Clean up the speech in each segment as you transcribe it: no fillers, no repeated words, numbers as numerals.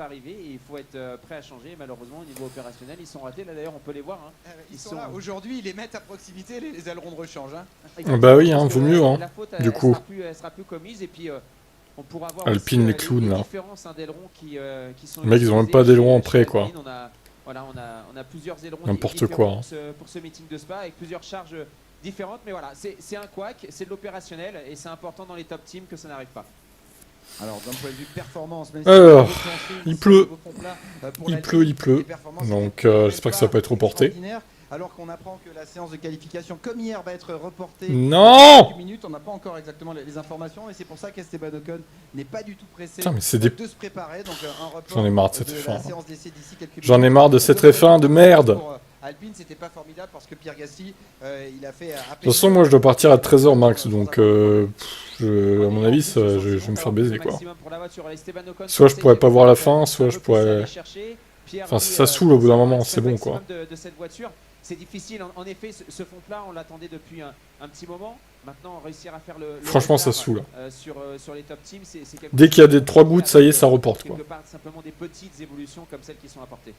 arriver et il faut être prêt à changer. Malheureusement, au niveau opérationnel, ils sont ratés. Là d'ailleurs, on peut les voir. Hein. Ils sont là. Aujourd'hui, ils les mettent à proximité, les ailerons de rechange. Hein. Bah oui, hein, vaut mieux. Hein, la faute, du coup. elle sera plus commise. Et puis, on pourra voir Alpine, aussi, les clowns, là. différences d'ailerons qui sont. Les mecs, ils ont même pas d'ailerons en prêt, quoi. On a plusieurs ailerons n'importe quoi. pour ce meeting de Spa avec plusieurs charges différentes. Mais voilà, c'est un couac, c'est de l'opérationnel et c'est important dans les top teams que ça n'arrive pas. Alors d'un point de vue performance, même alors, si il pleut. Il pleut. Les Donc j'espère que ça peut être reporté. Alors qu'on apprend que la séance de qualification, comme hier, va être reportée. Non. Quelques minutes, on n'a pas encore exactement les informations et c'est pour ça qu'Esteban Ocon n'est pas du tout pressé Putain, mais de se préparer. Donc un report. J'en ai marre de cette la F1. séance d'essai d'ici quelques minutes. J'en ai marre de cette F1 de merde. Pour Alpine, c'était pas formidable parce que Pierre Gasly, il a fait. De toute façon, moi je dois partir à 13h max, donc à mon avis, je vais me faire baiser quoi. Soit je pourrais pas voir la fin, soit je pourrais. Enfin, ça saoule au bout d'un moment, c'est bon quoi. C'est difficile, en effet, ce fond plat, on l'attendait depuis un petit moment. Maintenant, réussir à faire le franchement, ça saoule. Sur les top teams, c'est dès qu'il y a des 3 gouttes, ça y est, ça reporte quoi. Simplement des petites évolutions comme celles qui sont apportées.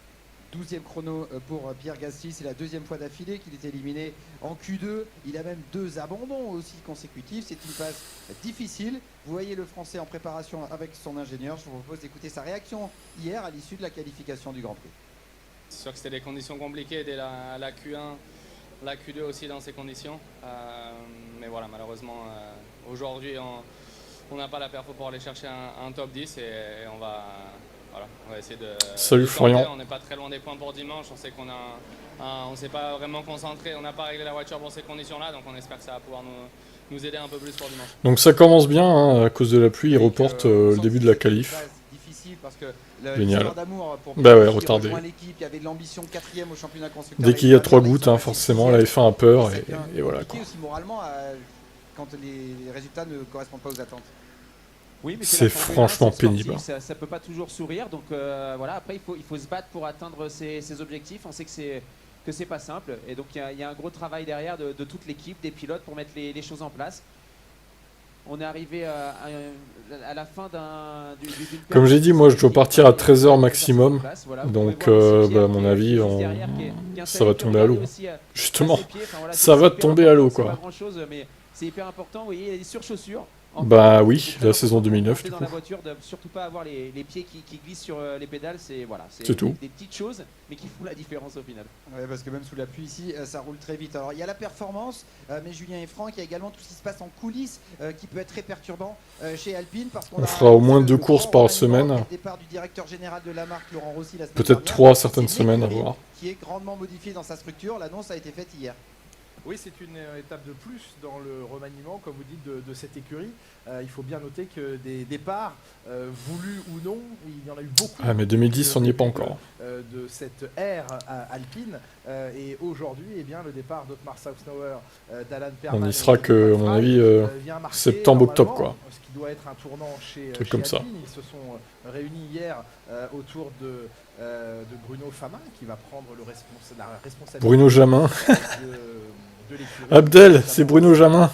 12e chrono pour Pierre Gasly, c'est la deuxième fois d'affilée qu'il est éliminé en Q2. Il a même 2 abandons aussi consécutifs. C'est une phase difficile. Vous voyez le Français en préparation avec son ingénieur. Je vous propose d'écouter sa réaction hier à l'issue de la qualification du Grand Prix. C'est sûr que c'était des conditions compliquées dès la Q1, la Q2 aussi dans ces conditions. Mais voilà, malheureusement, aujourd'hui, on n'a pas la perfo pour aller chercher un top 10 et on va essayer de... Salut Florian. On n'est pas très loin des points pour dimanche. On sait qu'on on s'est pas vraiment concentré, on n'a pas réglé la voiture pour ces conditions-là, donc on espère que ça va pouvoir nous aider un peu plus pour dimanche. Donc ça commence bien, hein, à cause de la pluie, ils reportent le début de la qualif. Génial. Bah ouais, retardé. Dès qu'il y a 3 gouttes, hein, forcément, la F1 a peur et voilà quoi. Aussi moralement quand les résultats ne correspondent pas aux attentes. Oui, mais c'est franchement pénible. Ça peut pas toujours sourire, donc voilà. Après, il faut se battre pour atteindre ses objectifs. On sait que c'est pas simple, et donc il y a un gros travail derrière de toute l'équipe, des pilotes, pour mettre les choses en place. On est arrivé à la fin d'une comme j'ai dit, moi je dois partir à 13h maximum, donc à mon avis, ça va tomber à l'eau. Justement, ça va tomber à l'eau quoi. C'est hyper important, vous voyez, il y a des surchaussures. Bah oui, la saison 2009 du coup. Dans la voiture, de surtout pas avoir les pieds qui glissent sur les pédales, c'est tout. Des petites choses, mais qui font la différence au final. Ouais, parce que même sous la pluie ici, ça roule très vite. Alors il y a la performance, mais Julien et Franck, il y a également tout ce qui se passe en coulisses qui peut être très perturbant chez Alpine. Parce qu'on fera au moins 2 courses par semaine. Le départ du directeur général de la marque, Laurent Rossi, la semaine peut-être 3 certaines semaines à voir. Qui est grandement modifié dans sa structure. L'annonce a été faite hier. Oui, c'est une étape de plus dans le remaniement, comme vous dites, de cette écurie. Il faut bien noter que des départs, voulus ou non, il y en a eu beaucoup. Ah, mais 2010, on n'y est pas encore. De cette ère Alpine. Et aujourd'hui, eh bien, le départ d'Otmar Szafnauer, d'Alan Perman. On y sera que, à mon avis, septembre-octobre, quoi. Ce qui doit être un tournant chez comme Alpine. ça. Ils se sont réunis hier autour de Bruno Famin, qui va prendre la responsabilité. Bruno Jamin. Abdel, c'est Bruno Jamin.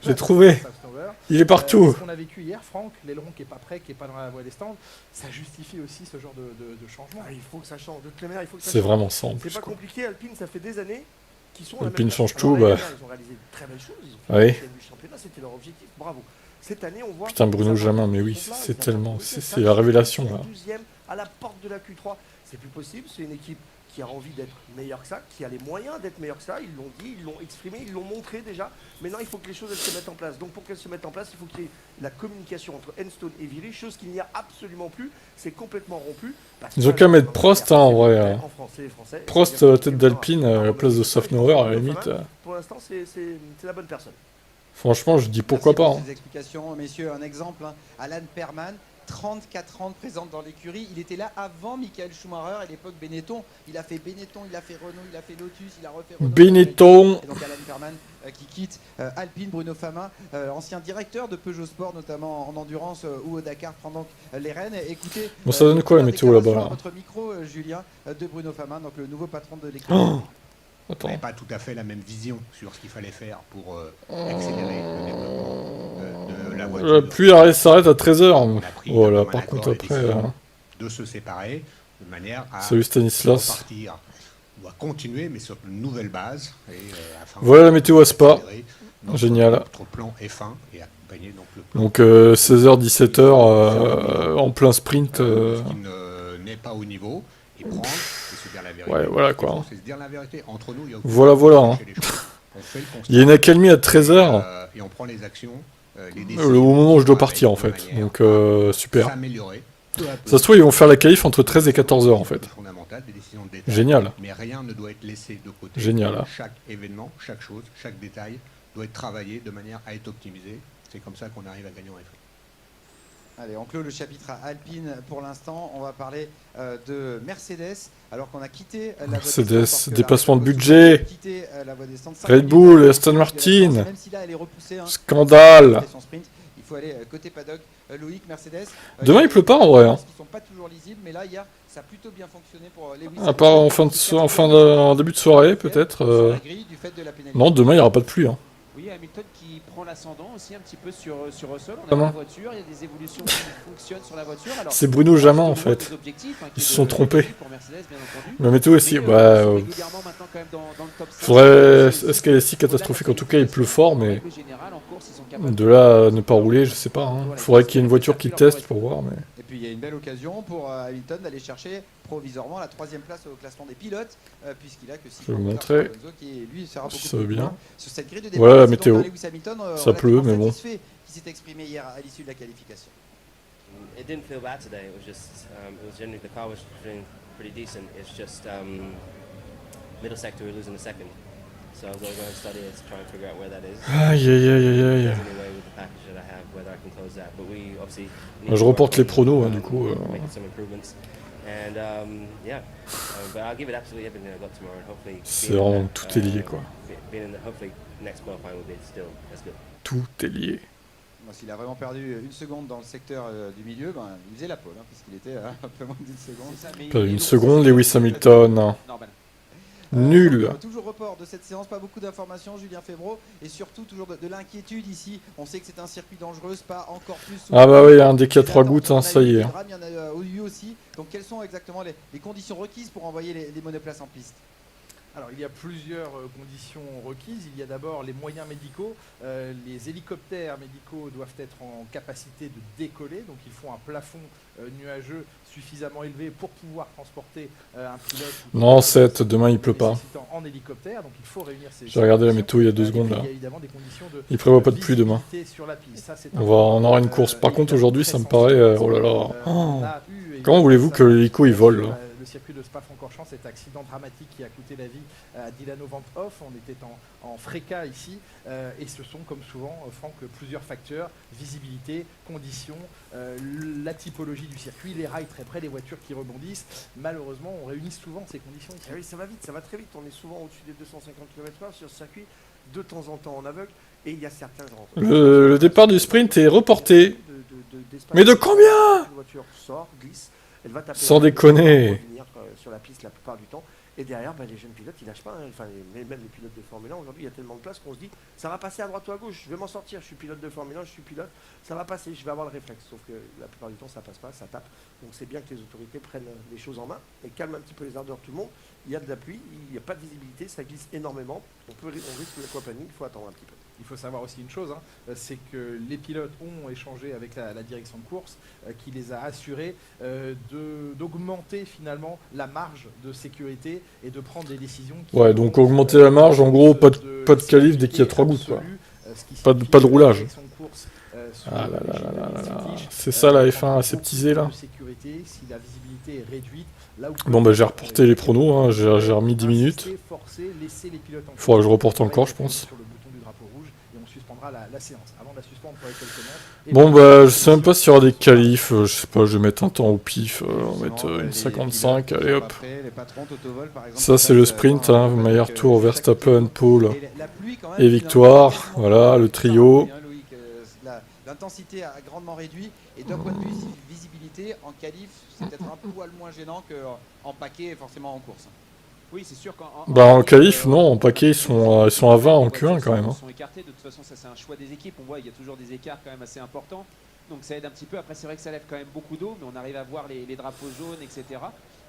J'ai trouvé. Il est partout. Ce qu'on a vécu hier, Franck, l'aileron qui est pas prêt, qui est pas dans la voie des stands, ça justifie aussi ce genre de changement. Il faut que ça change. De Clémer, il faut que ça change. C'est vraiment ça en plus. plus. C'est pas compliqué, Alpine, ça fait des années qu'ils sont. Alpine change tout. Ils ont réalisé de très belles choses. Ils ont fait du championnat, c'était leur objectif. Bravo. Cette année, on voit. Putain, Bruno Jamin, mais oui, c'est tellement. C'est la révélation là. 12e à la porte de la Q3. C'est plus possible. C'est une équipe qui a envie d'être meilleur que ça, qui a les moyens d'être meilleur que ça, ils l'ont dit, ils l'ont exprimé, ils l'ont montré déjà. Maintenant, il faut que les choses elles se mettent en place. Donc pour qu'elles se mettent en place, il faut qu'il y ait la communication entre Enstone et Viry, chose qu'il n'y a absolument plus, c'est complètement rompu. Ils ont qu'à mettre Prost, hein, en vrai. En français, les Français, Prost, tête d'Alpine, à la place de Szafnauer, à la limite. Pour l'instant, c'est la bonne personne. Franchement, je dis pourquoi pas. Ces explications, messieurs, un exemple, hein. Alan Perman, 34 ans de présente dans l'écurie. Il était là avant Michael Schumacher à l'époque Benetton. Il a fait Benetton, il a fait Renault, il a fait Lotus, il a refait Renault. Benetton. Et donc Alan Perman qui quitte Alpine, Bruno Famin, ancien directeur de Peugeot Sport, notamment en endurance ou au Dakar, prend donc les rênes. Écoutez, bon, ça donne quoi la météo là-bas là votre micro, Julien, de Bruno Famin, donc le nouveau patron de l'écurie. On n'avait pas tout à fait la même vision sur ce qu'il fallait faire pour accélérer le développement de la La pluie s'arrête à 13h. Voilà, par contre, après... de se séparer de manière à Salut Stanislas. repartir. On va continuer, mais sur une nouvelle base. Et, afin voilà la météo à Spa. Génial. Notre plan F1 et accompagner donc le plan. Donc 16h-17h en plein sprint. Qui n'est pas au niveau. Et prendre, et se dire la vérité. Ouais, voilà quoi. C'est se dire la vérité. Entre nous, il y a voilà. Hein. Il y a une accalmie à 13h. Et on prend les actions. Au moment où je dois partir en fait. Donc super. Ça se trouve, ils vont faire la qualif entre 13 et 14h en fait. Génial. Mais rien ne doit être laissé de côté. Génial. Hein. Chaque événement, chaque chose, chaque détail doit être travaillé de manière à être optimisé. C'est comme ça qu'on arrive à gagner en F1. Allez, on clôt le chapitre Alpine pour l'instant. On va parler de Mercedes, alors qu'on a quitté la Mercedes, dépassement de budget. Red Bull, Aston Martin. Même si là, elle est repoussée, scandale. Il faut aller côté paddock. Loïc, Mercedes. Demain, il pleut pas en vrai. Hein. Ils sont pas toujours lisibles, mais là, hier, ça a plutôt bien fonctionné pour Lewis. À part en début de soirée, peut-être. Non, demain, il n'y aura pas de pluie. Hein. Oui, Hamilton qui prend l'ascendant aussi un petit peu sur Russell. On a la voiture, il y a des évolutions qui fonctionnent sur la voiture. C'est Bruno Jamin en fait. Ils se sont trompés. La météo aussi, bah. Faudrait. Est-ce qu'elle est si catastrophique? En tout cas, il pleut fort, mais. De là à ne pas rouler, je sais pas. Hein. Faudrait qu'il y ait une voiture qui teste pour voir, mais. Et puis il y a une belle occasion pour Hamilton d'aller chercher provisoirement la 3e place au classement des pilotes, puisqu'il a que 6 je vais vous montrer. Qui, lui, sera si ça va bien. Sur cette grille de départ, voilà la météo. Hamilton, ça pleut, mais bon. Qui s'est exprimé hier à l'issue de la qualification. It didn't feel bad today. It was just, it was generally the car was doing pretty decent. It's just middle sector we're losing a second. So I'm going to go and study it to try and figure out where that is. Aïe aïe aïe aïe aïe. Je reporte les pronos, hein, du coup. C'est vraiment tout est lié quoi. Tout est lié. S'il a vraiment perdu une seconde dans le secteur du milieu, ben, il faisait la pole, hein, puisqu'il était un peu moins d'une seconde. Perdu une seconde, Lewis Hamilton. Nul. Toujours report de cette séance, pas beaucoup d'informations, Julien Febvreau, et surtout toujours de l'inquiétude ici. On sait que c'est un circuit dangereux, pas encore plus. Ah bah oui, dès qu'il y a 3 gouttes, hein, ça y est. Il y en a eu aussi. Donc quelles sont exactement les conditions requises pour envoyer les monoplaces en piste? Alors il y a plusieurs conditions requises. Il y a d'abord les moyens médicaux. Les hélicoptères médicaux doivent être en capacité de décoller. Donc ils font un plafond nuageux suffisamment élevé pour pouvoir transporter un pilote. Non, 7, demain il pleut pas. En hélicoptère, donc il faut réunir ces. J'ai regardé la météo il y a 2 secondes là. Il prévoit pas de pluie demain. On aura une course. Par contre aujourd'hui ça me paraît... oh là là. Oh. Comment voulez-vous que l'hélico il vole là? Le circuit de Spa-Francorchamps, cet accident dramatique qui a coûté la vie à Dilano Van Hoff. On était en fréca ici et ce sont comme souvent, Franck, plusieurs facteurs: visibilité, conditions, la typologie du circuit, les rails très près, les voitures qui rebondissent. Malheureusement, on réunit souvent ces conditions ici. Ah oui, ça va vite, ça va très vite. On est souvent au-dessus des 250 km/h sur ce circuit, de temps en temps en aveugle, et il y a certains... Le départ du sprint est reporté. Mais de combien? La voiture sort, glisse. Elle va taper sans déconner sur la piste la plupart du temps, et derrière les jeunes pilotes ils lâchent pas, hein. Enfin, même les pilotes de Formule 1 aujourd'hui, il y a tellement de place qu'on se dit ça va passer à droite ou à gauche, je vais m'en sortir, je suis pilote de Formule 1, je suis pilote, ça va passer, je vais avoir le réflexe, sauf que la plupart du temps ça passe pas, ça tape. Donc c'est bien que les autorités prennent les choses en main et calment un petit peu les ardeurs de tout le monde. Il y a de la pluie, il n'y a pas de visibilité, ça glisse énormément, on risque l'aquaplaning, il faut attendre un petit peu. Il faut savoir aussi une chose, hein, c'est que les pilotes ont échangé avec la direction de course qui les a assurés d'augmenter finalement la marge de sécurité et de prendre des décisions. Ouais, donc augmenter la marge, en gros, pas de qualif dès qu'il y a 3 gouttes, quoi. Pas de roulage. Ah là là là là là. C'est ça la F1 aseptisée là. Bon bah j'ai reporté les pronos, hein. J'ai remis 10 minutes. Il faudra que je reporte encore, je pense. Bon bah je sais même pas s'il y aura des qualifs, je sais pas, je vais mettre un temps au pif, on va mettre une 55, allez hop. Ça c'est le sprint, hein, meilleur tour, Verstappen, Paul et victoire, voilà le trio. L'intensité a grandement réduit et d'un point de vue visibilité, en qualif c'est peut-être un poil moins gênant qu'en paquet forcément en course. Oui, c'est sûr qu'en En qualif, non, en paquet, ils sont à 20 en Q1 quand même. Ils sont écartés, de toute façon, ça c'est un choix des équipes. On voit, il y a toujours des écarts quand même assez importants. Donc ça aide un petit peu. Après, c'est vrai que ça lève quand même beaucoup d'eau, mais on arrive à voir les drapeaux jaunes, etc.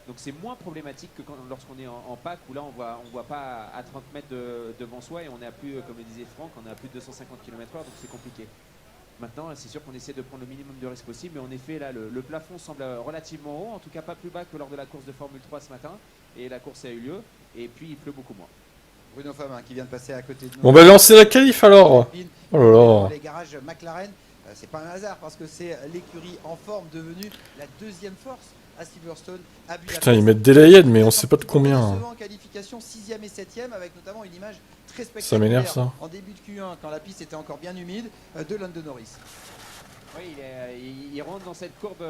Donc c'est moins problématique que lorsqu'on est en pack, où là on voit pas à 30 mètres devant soi et on est à plus, comme le disait Franck, on est à plus de 250 km/h, donc c'est compliqué. Maintenant, c'est sûr qu'on essaie de prendre le minimum de risque possible, mais en effet, là, le plafond semble relativement haut, en tout cas pas plus bas que lors de la course de Formule 3 ce matin, et la course a eu lieu, et puis il pleut beaucoup moins. Bruno Famin qui vient de passer à côté de nous. Bon, lancer la qualif alors. Oh là là. Les garages McLaren, c'est pas un hasard parce que c'est l'écurie en forme devenue la deuxième force à Silverstone. Putain, ils mettent des layers, mais on sait pas de combien. En qualification 6e et 7e avec notamment une image très spectaculaire. Ça m'énerve ça. En début de Q1, quand la piste était encore bien humide, de Lando Norris. Oui, il rentre dans cette courbe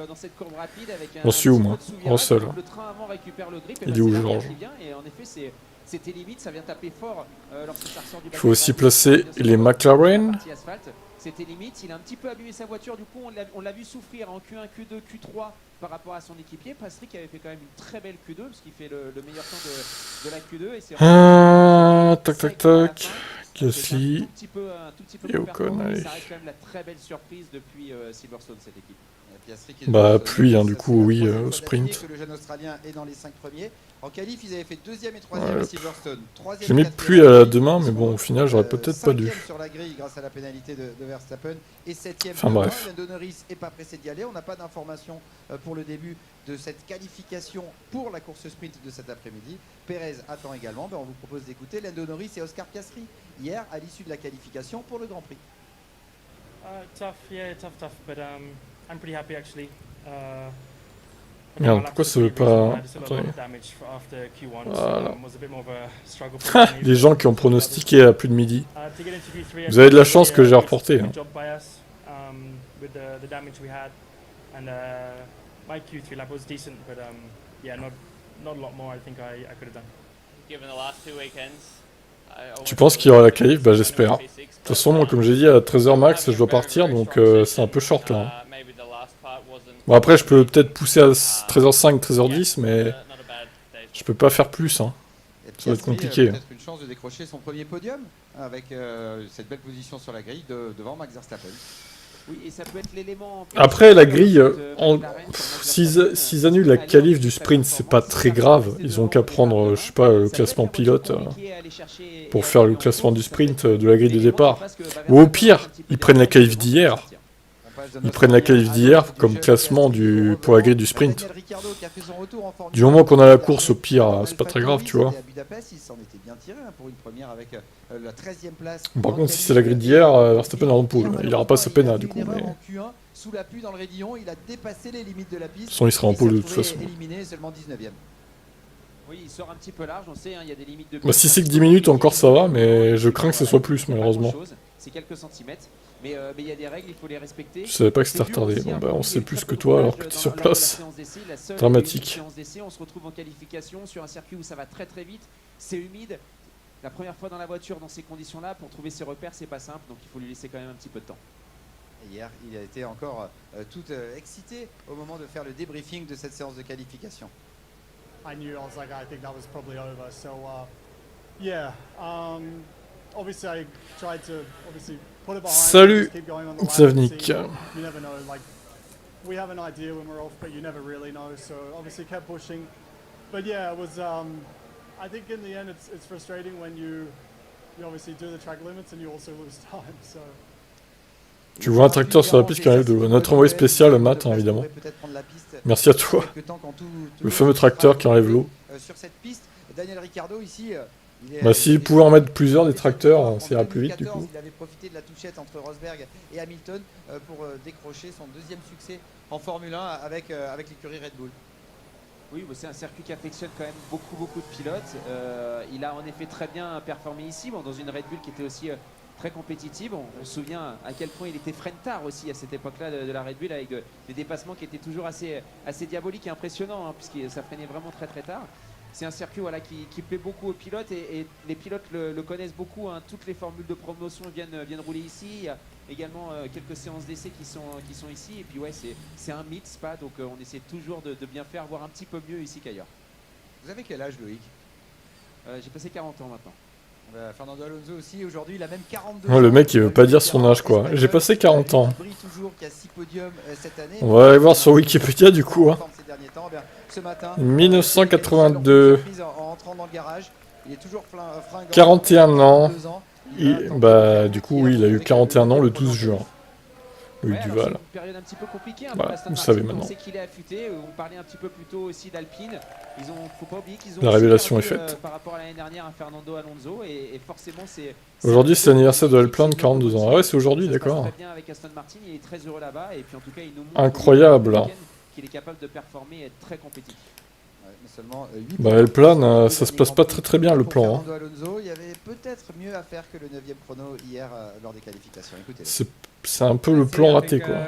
rapide avec un. On suit où moi? Russell. Le train avant récupère le grip. Il est où Georges? Et en effet, c'était limite, ça vient taper fort lorsque ça ressort du. Il faut aussi placer les McLaren. C'était limite, il a un petit peu abîmé sa voiture, du coup on l'a vu souffrir en Q1, Q2, Q3 par rapport à son équipier. Patrick avait fait quand même une très belle Q2 parce qu'il fait le meilleur temps de la Q2 et c'est tac. Gasly un tout petit peu et Ocon, allez. Ça reste quand même la très belle surprise depuis Silverstone cette équipe. Pluie, du coup, oui, au sprint. Que le jeune Australien est dans les 5 premiers. En qualif, ils avaient fait 2e et 3e à Silverstone. J'ai mis pluie à demain, mais bon, au final, j'aurais peut-être pas dû. Sur la grille grâce à la pénalité de Verstappen et 7e. Enfin bref. Lando Norris n'est pas pressé d'y aller. On n'a pas d'informations pour le début de cette qualification pour la course sprint de cet après-midi. Perez attend également. On vous propose d'écouter Lando Norris et Oscar Piastri hier à l'issue de la qualification pour le Grand Prix. Tough, but I'm pretty happy actually. Merde, pourquoi ça veut pas... Attendez. Voilà. Les gens qui ont pronostiqué à plus de midi. Vous avez de la chance que j'ai reporté. Hein. Tu penses qu'il y aura la qualif? Bah j'espère. De toute façon, moi, comme j'ai dit, à 13h max, je dois partir, donc c'est un peu short là. Hein. Bon après, je peux peut-être pousser à 13h05, 13h10, mais je peux pas faire plus. Hein. Ça va être compliqué. Peut-être une chance de décrocher son premier podium avec cette belle position sur la grille devant Max Verstappen. Oui, et ça peut être l'élément. Après, la grille, s'ils annulent la qualif du sprint, c'est pas très grave. Ils ont qu'à prendre, je sais pas, le classement pilote pour faire le classement du sprint de la grille de départ. Ou au pire, ils prennent la qualif d'hier. Ils prennent la qualif d'hier comme classement pour la grille du sprint. Du moment qu'on a la course, au pire, c'est pas très grave, tu vois. Par contre, si c'est la grille d'hier, Verstappen est en poule. Il n'aura pas sa peine, du coup. Mais... Sous la pluie dans le raidillon, il a dépassé les limites de la piste. Il sera en poule de toute façon. Éliminé seulement 19e. Oui, il sort un petit peu large, on sait, il y a des limites de... Bah, si c'est que 10 minutes, encore ça va, mais je crains que ce soit plus, malheureusement. C'est quelques centimètres, mais il y a des règles, il faut les respecter. Je savais pas que c'était retardé. Bon, bah, on sait plus que toi alors que tu es sur place. Dramatique. On se retrouve en qualification sur un circuit où ça va très très vite, c'est humide. La première fois dans la voiture dans ces conditions-là, pour trouver ses repères, c'est pas simple, donc il faut lui laisser quand même un petit peu de temps. Et hier, il a été encore tout excité au moment de faire le débriefing de cette séance de qualification. I knew, I was like, I think that was probably over. So, yeah, obviously I tried to put it behind. Salut, keep going on the Zavnik. You never know, like, we have an idea when we're off, but you never really know. So, obviously kept pushing. But yeah, it was, I think in the end it's frustrating when you obviously do the track limits and you also lose time, so... Tu vois un tracteur sur la piste qui arrive de notre envoyé spécial, Matt, hein, évidemment. Merci à toi. Le fameux tracteur qui enlève l'eau. Sur cette piste, Daniel Ricciardo ici. Bah s'il pouvait en mettre plusieurs des tracteurs, ça ira plus vite du coup. Il avait profité de la touchette entre Rosberg et Hamilton pour décrocher son deuxième succès en Formule 1 avec l'écurie Red Bull. Oui, c'est un circuit qui affectionne quand même beaucoup de pilotes. Il a en effet très bien performé ici, dans une Red Bull qui était aussi très compétitive. On se souvient à quel point il était freine-tard aussi à cette époque-là de la Red Bull, avec des dépassements qui étaient toujours assez diaboliques et impressionnants, hein, puisque ça freinait vraiment très tard. C'est un circuit qui plaît beaucoup aux pilotes et les pilotes le connaissent beaucoup. Hein. Toutes les formules de promotion viennent rouler ici. Il y a également quelques séances d'essai qui sont ici. Et puis ouais, c'est un mythe Spa, donc on essaie toujours de bien faire, voire un petit peu mieux ici qu'ailleurs. Vous avez quel âge, Loïc? J'ai passé 40 ans maintenant. Fernando Alonso aussi, aujourd'hui, il a même 42 Oh, le mec, il veut pas dire son âge, quoi. J'ai passé 40 ans. Toujours, qui a 6 podiums cette année. On va aller voir sur Wikipédia, du coup. Hein. Ce matin, 1982. En rentrant dans le garage, il est toujours fringant. 41 ans. Bah, du coup, oui, il a eu 41 ans le 12 juin. Loïc Duval. C'est une période un petit peu compliquée. Hein, Voilà, vous savez maintenant. On sait qu'il est affûté. On parlait un petit peu plus tôt aussi d'Alpine. Faut pas oublier qu'ils ont La révélation est faite. Par rapport à l'année dernière à Fernando Alonso et forcément c'est. Aujourd'hui, c'est l'anniversaire de Alpine, 42 ans. Ah ouais, c'est aujourd'hui, d'accord. Très bien avec Aston Martin, il est très heureux là-bas et puis en tout cas il nous montre incroyable. Qu'il est capable de performer et être très compétitif. Bah, Alpine, ça se passe pas très bien le plan. Hein. Alonso, il y avait peut-être mieux à faire que le 9e chrono hier lors des qualifications. C'est un peu le plan raté, quoi. La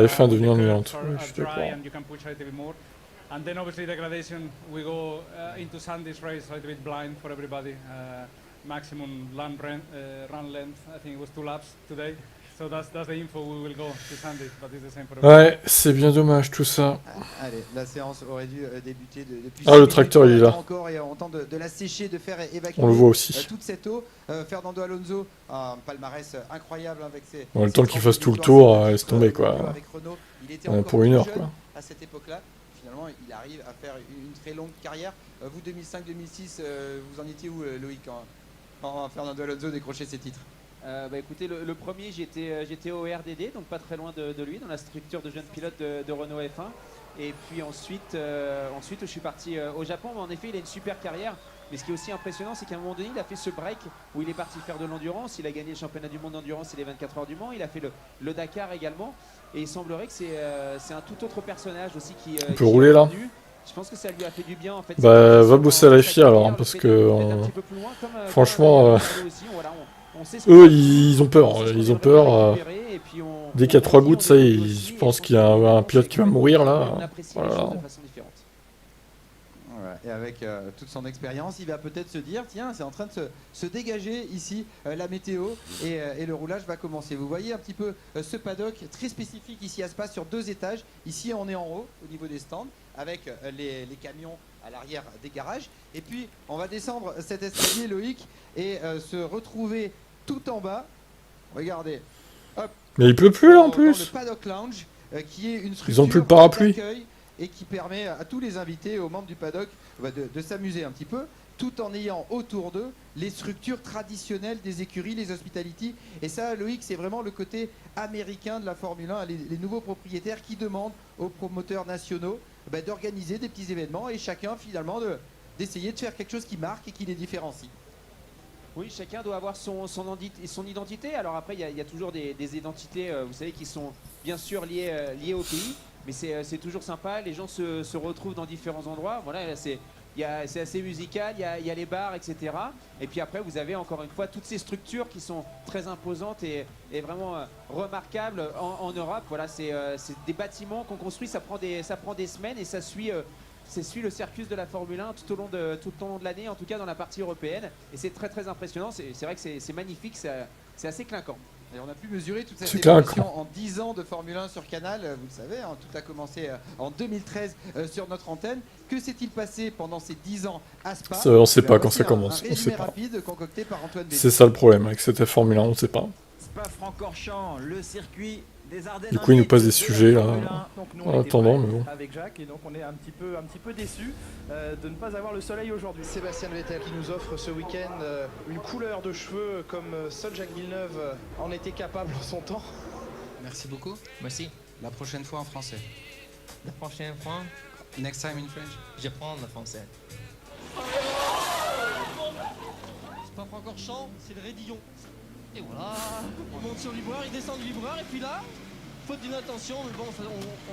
F1 est devenue ennuyante, oui, je suis d'accord. And then obviously degradation, we go into Sunday's race a little bit blind for everybody. Maximum run length, I think it was 2 laps today. So that's the info, we will go to Sunday, but it's the same for everybody. Ouais, c'est bien dommage tout ça. Allez, la séance aurait dû débuter depuis. Ah, le tracteur il est là. Encore et on tente de la sécher, de faire évacuer. On le voit aussi. Toute cette eau. Fernando Alonso, un palmarès incroyable avec ses. Bon, le temps qu'il fasse tout le tour, laisse tomber quoi. Avec Renault, il était encore pour une heure quoi. À cette époque-là, finalement, il arrive à faire une très longue carrière. Vous 2005-2006, vous en étiez où, Loïc, quand Fernando Alonso décrochait ses titres? Bah écoutez, le premier j'étais au RDD, donc pas très loin de lui, dans la structure de jeunes pilotes de Renault F1. Et puis ensuite je suis parti au Japon, mais en effet il a une super carrière. Mais ce qui est aussi impressionnant, c'est qu'à un moment donné, il a fait ce break où il est parti faire de l'endurance. Il a gagné le championnat du monde d'endurance et les 24 heures du Mans. Il a fait le Dakar également. Et il semblerait que c'est un tout autre personnage aussi qui on peut rouler là. Je pense que ça lui a fait du bien en fait. Bah va bosser à la FIA alors, hein, parce que franchement, eux ils ont peur. Dès qu'il y a 3 gouttes, ça y est, je pense qu'il y a un pilote qui va mourir là. Voilà. Et avec toute son expérience, il va peut-être se dire, tiens, c'est en train de se dégager ici, la météo, et le roulage va commencer. Vous voyez un petit peu ce paddock très spécifique ici à Spa sur 2 étages. Ici, on est en haut, au niveau des stands, avec les camions à l'arrière des garages. Et puis, on va descendre cet escalier, Loïc, et se retrouver tout en bas. Regardez. Hop. Mais il pleut plus là en plus. Dans le paddock lounge, qui est une structure ils ont plus le parapluie. Et qui permet à tous les invités, aux membres du paddock, de s'amuser un petit peu, tout en ayant autour d'eux les structures traditionnelles des écuries, les hospitality. Et ça, Loïc, c'est vraiment le côté américain de la Formule 1, les nouveaux propriétaires qui demandent aux promoteurs nationaux d'organiser des petits événements et chacun finalement d'essayer de faire quelque chose qui marque et qui les différencie. Oui, chacun doit avoir son identité. Alors après, il y a toujours des identités, vous savez, qui sont bien sûr liées au pays. Mais c'est toujours sympa, les gens se retrouvent dans différents endroits. Voilà, c'est assez musical, il y a les bars, etc. Et puis après, vous avez encore une fois toutes ces structures qui sont très imposantes et vraiment remarquables en Europe. Voilà, c'est des bâtiments qu'on construit, ça prend des semaines et ça suit le circuit de la Formule 1 tout au long de l'année, en tout cas dans la partie européenne. Et c'est très très impressionnant, c'est vrai que c'est magnifique, c'est assez clinquant. Et on a pu mesurer toute cette évolution en 10 ans de Formule 1 sur Canal. Vous le savez, hein, tout a commencé en 2013 sur notre antenne. Que s'est-il passé pendant ces 10 ans à Spa? On ne sait pas quand ça commence. On sait pas. C'est ça le problème avec cette Formule 1, on ne sait pas. Spa-Francorchamps, le circuit des Ardennes. Du coup, il nous passe des sujets là. En attendant, mais bon. Avec Jacques, et donc on est un petit peu déçus de ne pas avoir le soleil aujourd'hui. Sébastien Vettel qui nous offre ce week-end une couleur de cheveux comme seul Jacques Villeneuve en était capable en son temps. Merci beaucoup. Merci. La prochaine fois en français. La prochaine fois. Next time in French. J'apprends le français. Spa-Francorchamps, c'est le Raidillon. Et voilà, on monte sur l'ivoire, il descend de l'ivoire, et puis là, faute d'inattention, mais bon,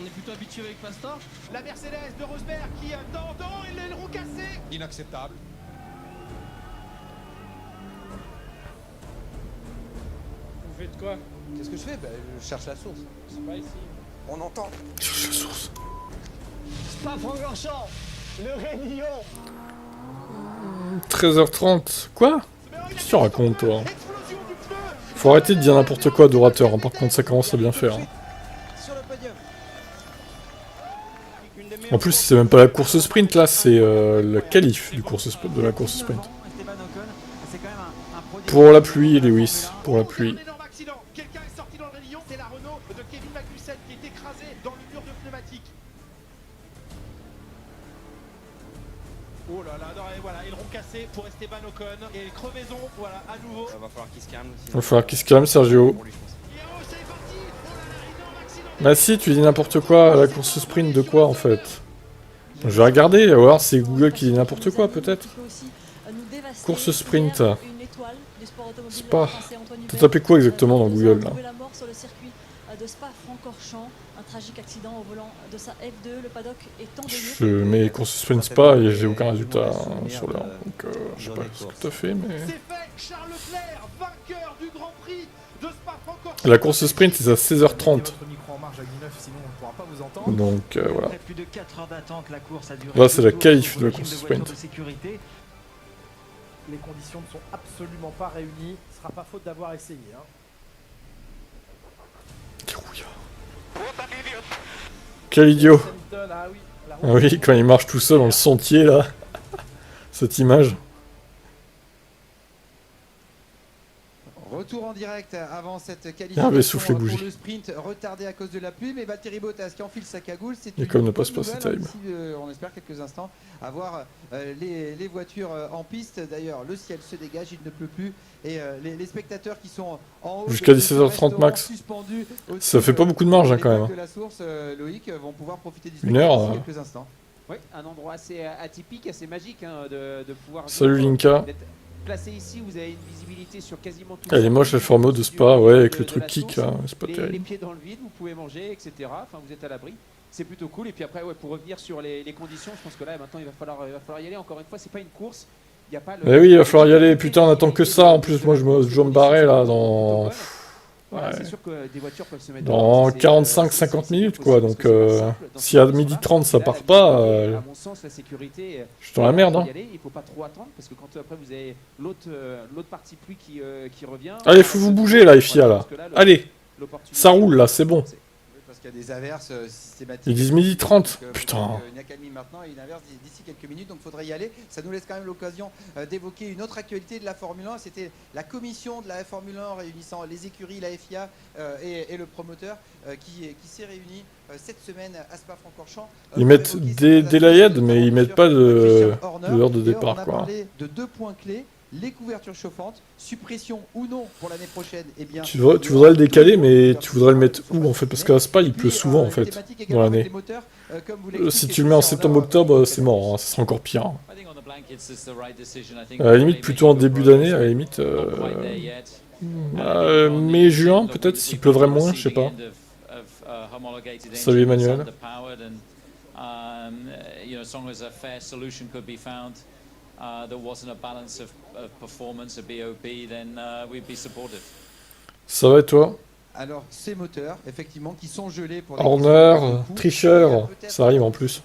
on est plutôt habitué avec Pastor. La Mercedes de Rosberg qui dans et l'aileron cassé. Inacceptable. Vous faites quoi? Qu'est-ce que je fais? Je cherche la source. C'est pas ici. On entend. Cherche la source. Spa-Francorchamps, le Raidillon. 13h30. Quoi? Qu'est-ce que tu racontes, toi? Faut arrêter de dire n'importe quoi d'orateur, hein. Par contre ça commence à bien faire. Hein. Sur le podium. En plus, c'est même pas la course sprint là, c'est la qualif de la course sprint. Pour la pluie, Lewis, pour la pluie. Quelqu'un est sorti dans le rayon, c'est la Renault de Kevin Magnussen qui est écrasé dans le mur de pneumatique. Oh là là, non, et voilà, aileron cassé pour Esteban Ocon et crevaison, voilà, à nouveau. Il va falloir qu'il se calme. Il va falloir qu'il se calme, Sergio. Bah si, tu dis n'importe quoi, la course sprint de quoi en fait? Je vais regarder, ou alors c'est Google qui dit n'importe quoi peut-être. Course sprint. C'est pas... T'as tapé quoi exactement dans Google là? de Spa-Francorchamps, un tragique accident au volant de sa F2, le paddock est endeuillé. Je mets course sprint Spa et j'ai aucun résultat sur l'heure, donc je sais pas ce que t'as fait, mais... C'est fait, Charles Leclerc, vainqueur du Grand Prix de Spa-Francorchamps. La course sprint c'est à 16h30. Donc voilà. Plus de 4 heures d'attente, la course a duré. Là c'est la qualif de la course sprint. Les conditions ne sont absolument pas réunies, ce sera pas faute d'avoir essayé. Hein. Quel idiot! Ah oui, quand il marche tout seul dans le sentier là, cette image. Retour en direct avant cette qualification pour le sprint retardé à cause de la pluie, mais Valtteri Bottas qui enfile sa cagoule, c'est une comme ne passe pas, c'est terrible. On espère quelques instants avoir les voitures en piste. D'ailleurs, le ciel se dégage, il ne pleut plus, et les spectateurs qui sont en haut jusqu'à 17h30 max. Ça fait pas beaucoup de marge hein, quand même. De la source, Loïc, vont pouvoir profiter du spectacle quelques instants. Oui, un endroit assez atypique, assez magique hein, de pouvoir. Salut Linka. Placé ici, vous avez une visibilité sur quasiment tout. Elle est moche la forme de Spa, ouais, avec le truc kick là, c'est pas terrible. Les pieds dans le vide, vous pouvez manger, etc. Enfin, vous êtes à l'abri. C'est plutôt cool. Et puis après, ouais, pour revenir sur les conditions, je pense que là, maintenant, il va falloir y aller. Encore une fois, c'est pas une course. Il y a pas le. Mais oui, il va falloir y aller. Putain, on attend que ça. En plus, moi, je me barrer là dans. Voilà, c'est sûr que des voitures peuvent se mettre dans 45-50 minutes quoi, donc si à 12h30 ça part pas, à mon sens, la sécurité, je suis dans la merde. Hein. Il faut pas trop attendre parce que quand après vous avez l'autre partie pluie qui revient. Allez, faut vous bouger là, FIA là. Allez, ça roule là, c'est bon. Parce qu'il y a des averses systématiques. Ils disent 12h30, putain. Il n'y a qu'à demi maintenant et une averse d'ici quelques minutes, donc il faudrait y aller. Ça nous laisse quand même l'occasion d'évoquer une autre actualité de la Formule 1. C'était la commission de la Formule 1 réunissant les écuries, la FIA et le promoteur qui s'est réuni cette semaine à Spa-Francorchamps. Ils mettent des layades, mais ils mettent pas de l'heure de départ. On a parlé de 2 points clés. Les couvertures chauffantes, suppression ou non pour l'année prochaine, eh bien... Tu voudrais le décaler, mais tu voudrais le mettre où en fait? Parce qu'à Spa, il pleut souvent en fait, dans l'année. Si tu le mets en septembre-octobre, c'est mort, hein, ça sera encore pire. Hein. À la limite, plutôt en début d'année, à la limite... mai-juin, peut-être, s'il pleuvrait moins, je sais pas. Salut Emmanuel. Ça va et toi? Alors, ces moteurs, effectivement, qui sont gelés pour Horner, tricheur, ça arrive en plus.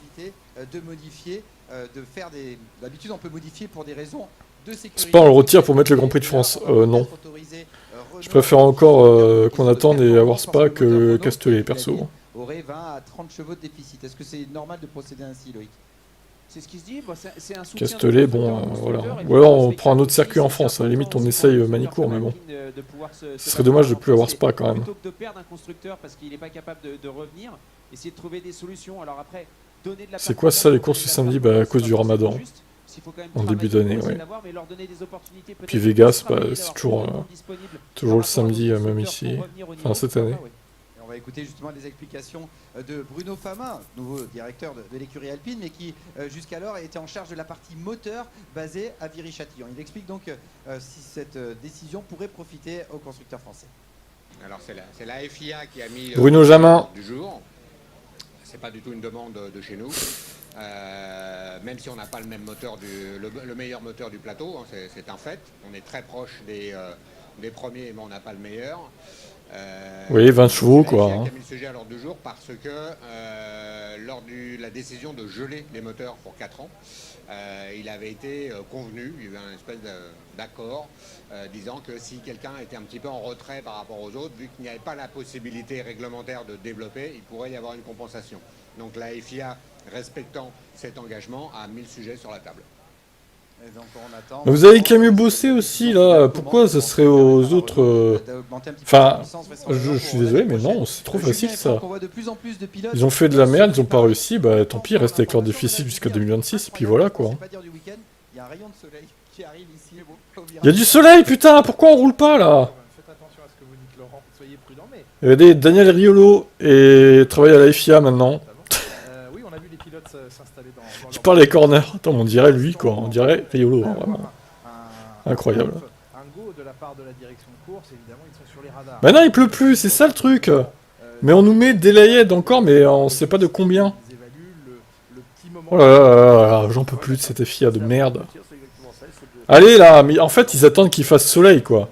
De modifier, de faire des... D'habitude, on peut modifier pour des raisons de sécurité. Spa, on le retire pour mettre le Grand Prix de France. Non. Je préfère encore qu'on attende et avoir Spa que Castellet, perso. Aurait 20 à 30 chevaux de déficit. Est-ce que c'est normal de procéder ainsi, Loïc? C'est ce qui se dit, c'est un soutien. Castellet, bon, voilà. Ou alors on prend un autre circuit en France, à la limite on essaye Manicourt, mais bon. Ce serait dommage de plus avoir Spa quand même. Plutôt que de perdre un constructeur parce qu'il n'est pas capable de revenir, essayer de trouver des solutions. Alors après, donner de la. C'est quoi ça les courses ce samedi? Bah à cause du Ramadan. En début d'année, oui. Puis Vegas, bah, c'est toujours le samedi, même ici, enfin cette année. On va écouter justement les explications de Bruno Famin, nouveau directeur de l'écurie Alpine, mais qui jusqu'alors était en charge de la partie moteur basée à Viry-Châtillon. Il explique donc si cette décision pourrait profiter aux constructeurs français. Alors c'est la FIA qui a mis Bruno Jamin du jour. C'est pas du tout une demande de chez nous. Même si on n'a pas le même moteur, le meilleur moteur du plateau, hein, c'est un fait. On est très proche des premiers, mais on n'a pas le meilleur. Oui, 20 chevaux, quoi. Qui a mis le sujet à l'ordre du jour parce que lors de la décision de geler les moteurs pour 4 ans, il avait été convenu, il y avait un espèce d'accord disant que si quelqu'un était un petit peu en retrait par rapport aux autres, vu qu'il n'y avait pas la possibilité réglementaire de développer, il pourrait y avoir une compensation. Donc la FIA, respectant cet engagement, a mis le sujet sur la table. Et donc on attend. Vous avez qu'à mieux bosser aussi, là. Pourquoi ça serait aux autres... Enfin, je suis désolé, mais non, c'est trop facile, ça. Ils ont fait de la merde, ils ont pas réussi, bah tant pis, ils restent avec leur déficit jusqu'à 2026, et puis voilà, quoi. Il y a du soleil, putain, pourquoi on roule pas, là? Faites attention à ce que vous dites, Laurent, soyez prudent, mais... Regardez, Daniel Riolo et travaille à la FIA, maintenant. Oui, on a vu les pilotes s'installer dans Il parle les corners. Attends, on dirait lui, quoi. On dirait Riolo, hein, vraiment. Incroyable. Un go de la part de la direction de course, évidemment, ils sont sur les radars. Bah non, il pleut plus, c'est ça le truc. Mais on nous met des layers encore, mais on sait pas de combien. Oh là là là, j'en peux plus de cette FIA de merde. Allez là, mais en fait, ils attendent qu'il fasse soleil, quoi.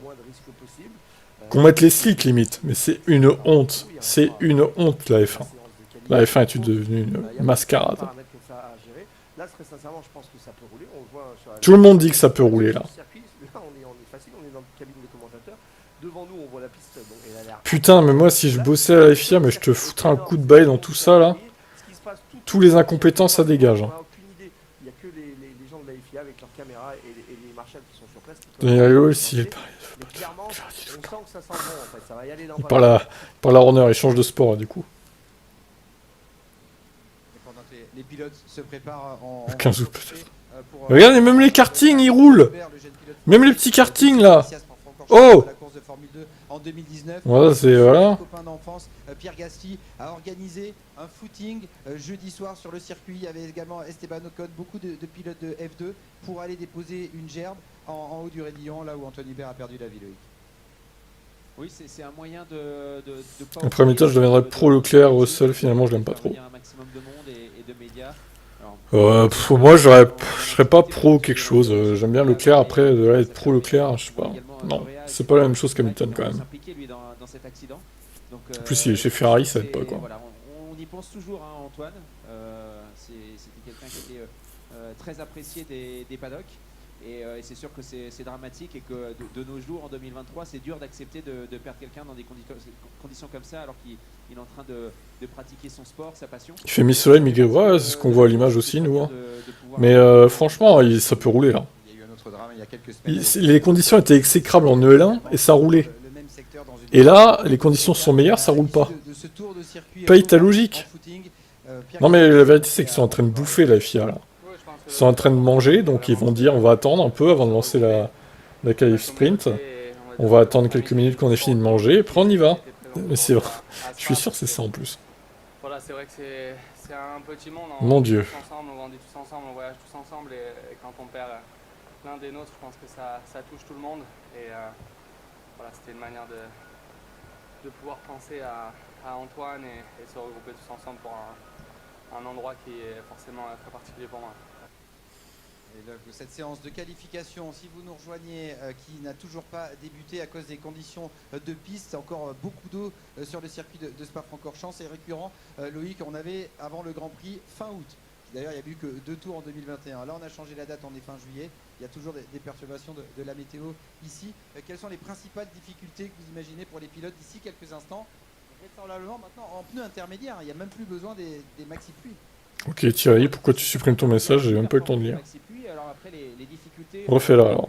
Qu'on mette les slicks, limite. Mais c'est une honte. C'est une honte, la F1. La F1 est devenue une mascarade. Là, très sincèrement, je pense que ça peut rouler. On le voit sur la... Tout le monde dit que ça peut rouler, là. Là, on est facile, on est dans la cabine des commentateurs. Devant nous, on voit la piste. Donc, elle a l'air... Putain, mais moi, si je bossais à la FIA, mais je te foutrais un coup de bail dans tout ça, là. Tous les incompétents, ça dégage. Hein. On n'a aucune idée. Il n'y a que les gens de la FIA avec leurs caméras et les marshals qui sont sur place. Daniel aussi, il parle. Clairement, on sent que ça sent bon, en fait. Ça va y aller dans Il parle à Horner, il change de sport, du coup. Les pilotes se préparent en 15 août peut-être. Regardez, même les kartings, ils roulent. Même les petits kartings, là. Oh. En 2019, voilà, c'est voilà. Copain d'enfance, Pierre Gasly a organisé un footing jeudi soir sur le circuit. Il y avait également Esteban Ocon, beaucoup de pilotes de F2 pour aller déposer une gerbe en haut du raidillon, là où Antoine Hubert a perdu la vie, Loïc. Oui, c'est un moyen de après mi-temps, je deviendrai pro Leclerc, Russell, finalement, je l'aime pas trop. Il y a un maximum de monde et de médias. Moi, je serais pas pro quelque chose. J'aime bien Leclerc. Après, de là être pro Leclerc, je sais pas. Non, c'est pas la même chose qu'Hamilton quand même. En plus, il est chez Ferrari, ça aide pas quoi. Voilà, on y pense toujours, hein, Antoine. C'était quelqu'un qui était très apprécié des paddocks. Et c'est sûr que c'est dramatique et que de nos jours, en 2023, c'est dur d'accepter de perdre quelqu'un dans des conditions comme ça alors qu'il est en train de pratiquer son sport, sa passion. Il fait mi-soleil, mi-gris, ouais, c'est ce qu'on voit à l'image aussi, nous. Hein. Mais franchement, ça peut rouler là. Il y a eu un autre drame il y a quelques semaines. Les conditions étaient exécrables en EL1 et ça roulait. Et là, les conditions sont meilleures, ça roule pas. Paye ta logique. Non mais la vérité, c'est qu'ils sont en train de bouffer la FIA là. Ils sont en train de manger, donc ils vont dire on va attendre un peu avant de lancer la qualif sprint. On va attendre quelques minutes qu'on ait fini de manger, et après on y va. Mais c'est vrai, je suis sûr que c'est ça en plus. Voilà, c'est vrai que c'est un petit monde. Mon Dieu. Tous ensemble, on grandit tous ensemble, on voyage tous ensemble, et quand on perd l'un des nôtres, je pense que ça touche tout le monde. Et voilà, c'était une manière de pouvoir penser à Antoine et se regrouper tous ensemble pour un endroit qui est forcément très particulier pour moi. Et là, cette séance de qualification, si vous nous rejoignez, qui n'a toujours pas débuté à cause des conditions de piste, encore beaucoup d'eau sur le circuit de Spa-Francorchamps, c'est récurrent. Loïc, on avait avant le Grand Prix fin août. D'ailleurs, il n'y a eu que 2 tours en 2021. Là, on a changé la date, on est fin juillet. Il y a toujours des perturbations de la météo ici. Quelles sont les principales difficultés que vous imaginez pour les pilotes d'ici quelques instants? Vraisemblablement maintenant en pneus intermédiaires, il n'y a même plus besoin des maxi-pluies. Ok Thierry, pourquoi tu supprimes ton message? J'ai même pas eu le temps de lire. Refais-le alors,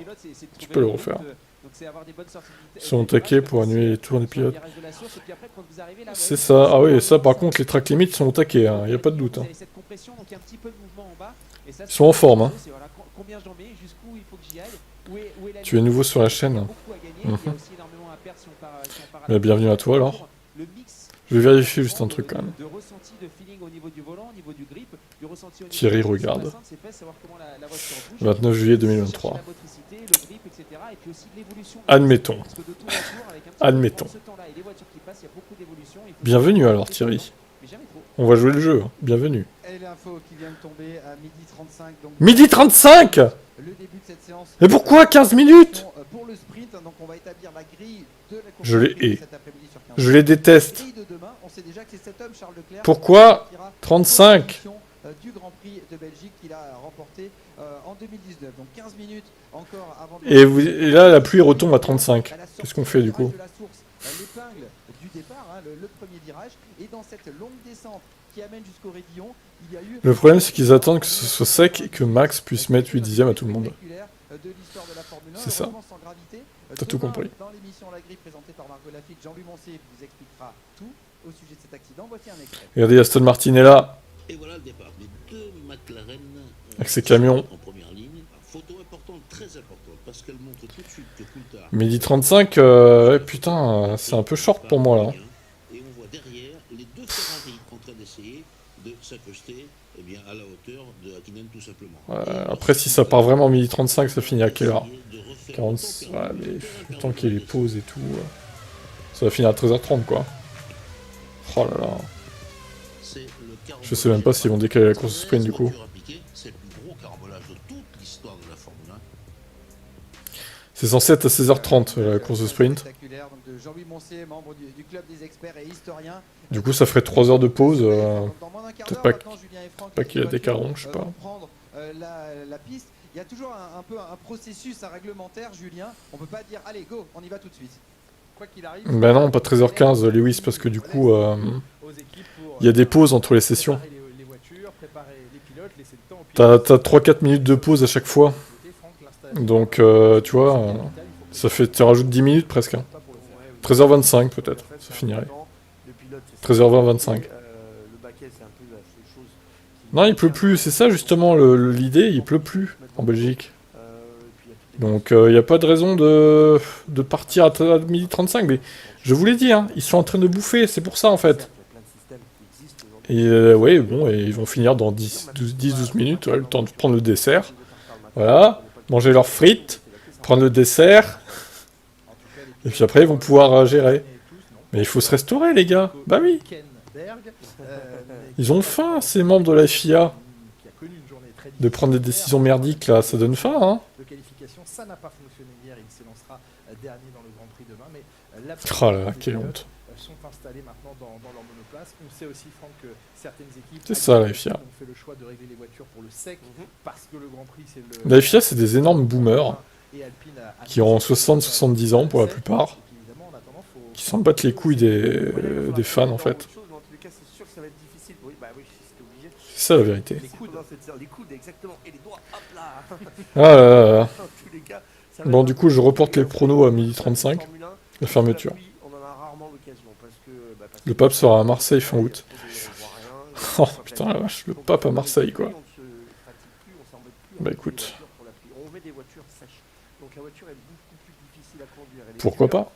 tu peux le refaire. Ils sont taqués pour annuler les tours des pilotes. C'est ça, ah oui, ça par contre les track limits sont au taquet, il n'y a pas de doute. Hein. Ils sont en forme. Hein. Tu es nouveau sur la chaîne. Bienvenue à toi alors. Je vais vérifier juste un truc quand même. Thierry regarde. 29 juillet 2023. Admettons. Admettons. Bienvenue alors Thierry. On va jouer le jeu. Bienvenue. Midi 35 Mais pourquoi 15 minutes? Je les hais. Je les déteste. grille de demain, on sait déjà que c'est cet homme, Charles Leclerc, Pourquoi qui partira 35 du Grand Prix de Belgique qu'il a remporté en 2019. Donc 15 minutes encore avant de... Et là, la pluie retombe à 35. Qu'est-ce qu'on fait du coup? L'épingle du départ, hein, le premier virage, et dans cette longue descente qui amène jusqu'au raidillon, il y a eu... Le problème, c'est qu'ils attendent que ce soit sec et que Max puisse mettre 8 dixièmes à tout le monde. C'est ça. T'as tout compris. Dans l'émission La Grille présentée par Margot Lafitte, Jean-Louis Moncier vous expliquera tout au sujet de cet accident. Voici un extrait. Regardez, Aston Martin est là. Et voilà le départ des deux McLaren avec ses camions. En première ligne. Photo importante, très importante, parce qu'elle montre tout de suite que Coulthard... Midi 35, putain, c'est un peu short pour moi là. Et on voit derrière les deux Ferrari en train d'essayer de s'accoster eh bien, à la hauteur de Hakkinen tout simplement. Après, si ça part vraiment midi 35, ça finit à quelle heure? 40, ouais, mais le temps qu'il y ait les pauses et tout, ça va finir à 13h30 quoi. Oh là là. Je sais même pas s'ils vont décaler la course sprint du coup. C'est le plus gros carambolage de toute l'histoire de la Formule 1. C'est censé être à 16h30 la course de sprint. De Jean-Louis Moncier, membre du club des experts et historien. Du coup, ça ferait 3 heures de pause. Peut-être pas qu'il a des carons, je sais pas. La piste. Il y a toujours un peu un processus réglementaire, Julien. On peut pas dire allez go, on y va tout de suite. Quoi qu'il arrive. Bah non, pas 13h15 Lewis parce que du coup, il y a des pauses entre les sessions. T'as 3-4 minutes de pause à chaque fois. Donc tu vois, ça fait, tu rajoutes 10 minutes presque. 13h25 peut-être, ça finirait. 13h20, 25. Non, il pleut plus, c'est ça justement l'idée, il pleut plus en Belgique. Donc il n'y a pas de raison de partir à 12h35, mais je vous l'ai dit, hein, ils sont en train de bouffer, c'est pour ça en fait. Et ouais, bon, et ils vont finir dans 10-12 minutes, le temps de prendre le dessert. Voilà, manger leurs frites, prendre le dessert, et puis après ils vont pouvoir gérer. Mais il faut se restaurer les gars, bah oui. Ils ont faim, ces membres de la FIA. De prendre des décisions merdiques là, ça donne faim, hein. Ça n'a pas fonctionné hier, il s'élancera dernier dans le Grand Prix demain, mais oh là là, quelle honte. Sont installés maintenant dans leur monoplace. On sait aussi, Franck, que certaines équipes c'est ça, la FIA. ont fait le choix de régler les voitures pour le sec, parce que le Grand Prix, c'est le... La FIA, c'est des énormes boomers, qui ont 60-70 ans pour la plupart, qui s'en battent les couilles des fans, en fait. C'est ça, la vérité. Les coudes, exactement, et les doigts, hop là. Ah là là là. Bon, du coup, je reporte les pronos à 12h35, la fermeture. Le pape sera à Marseille fin août. Oh putain la vache, le pape à Marseille quoi. Bah écoute. Pourquoi pas?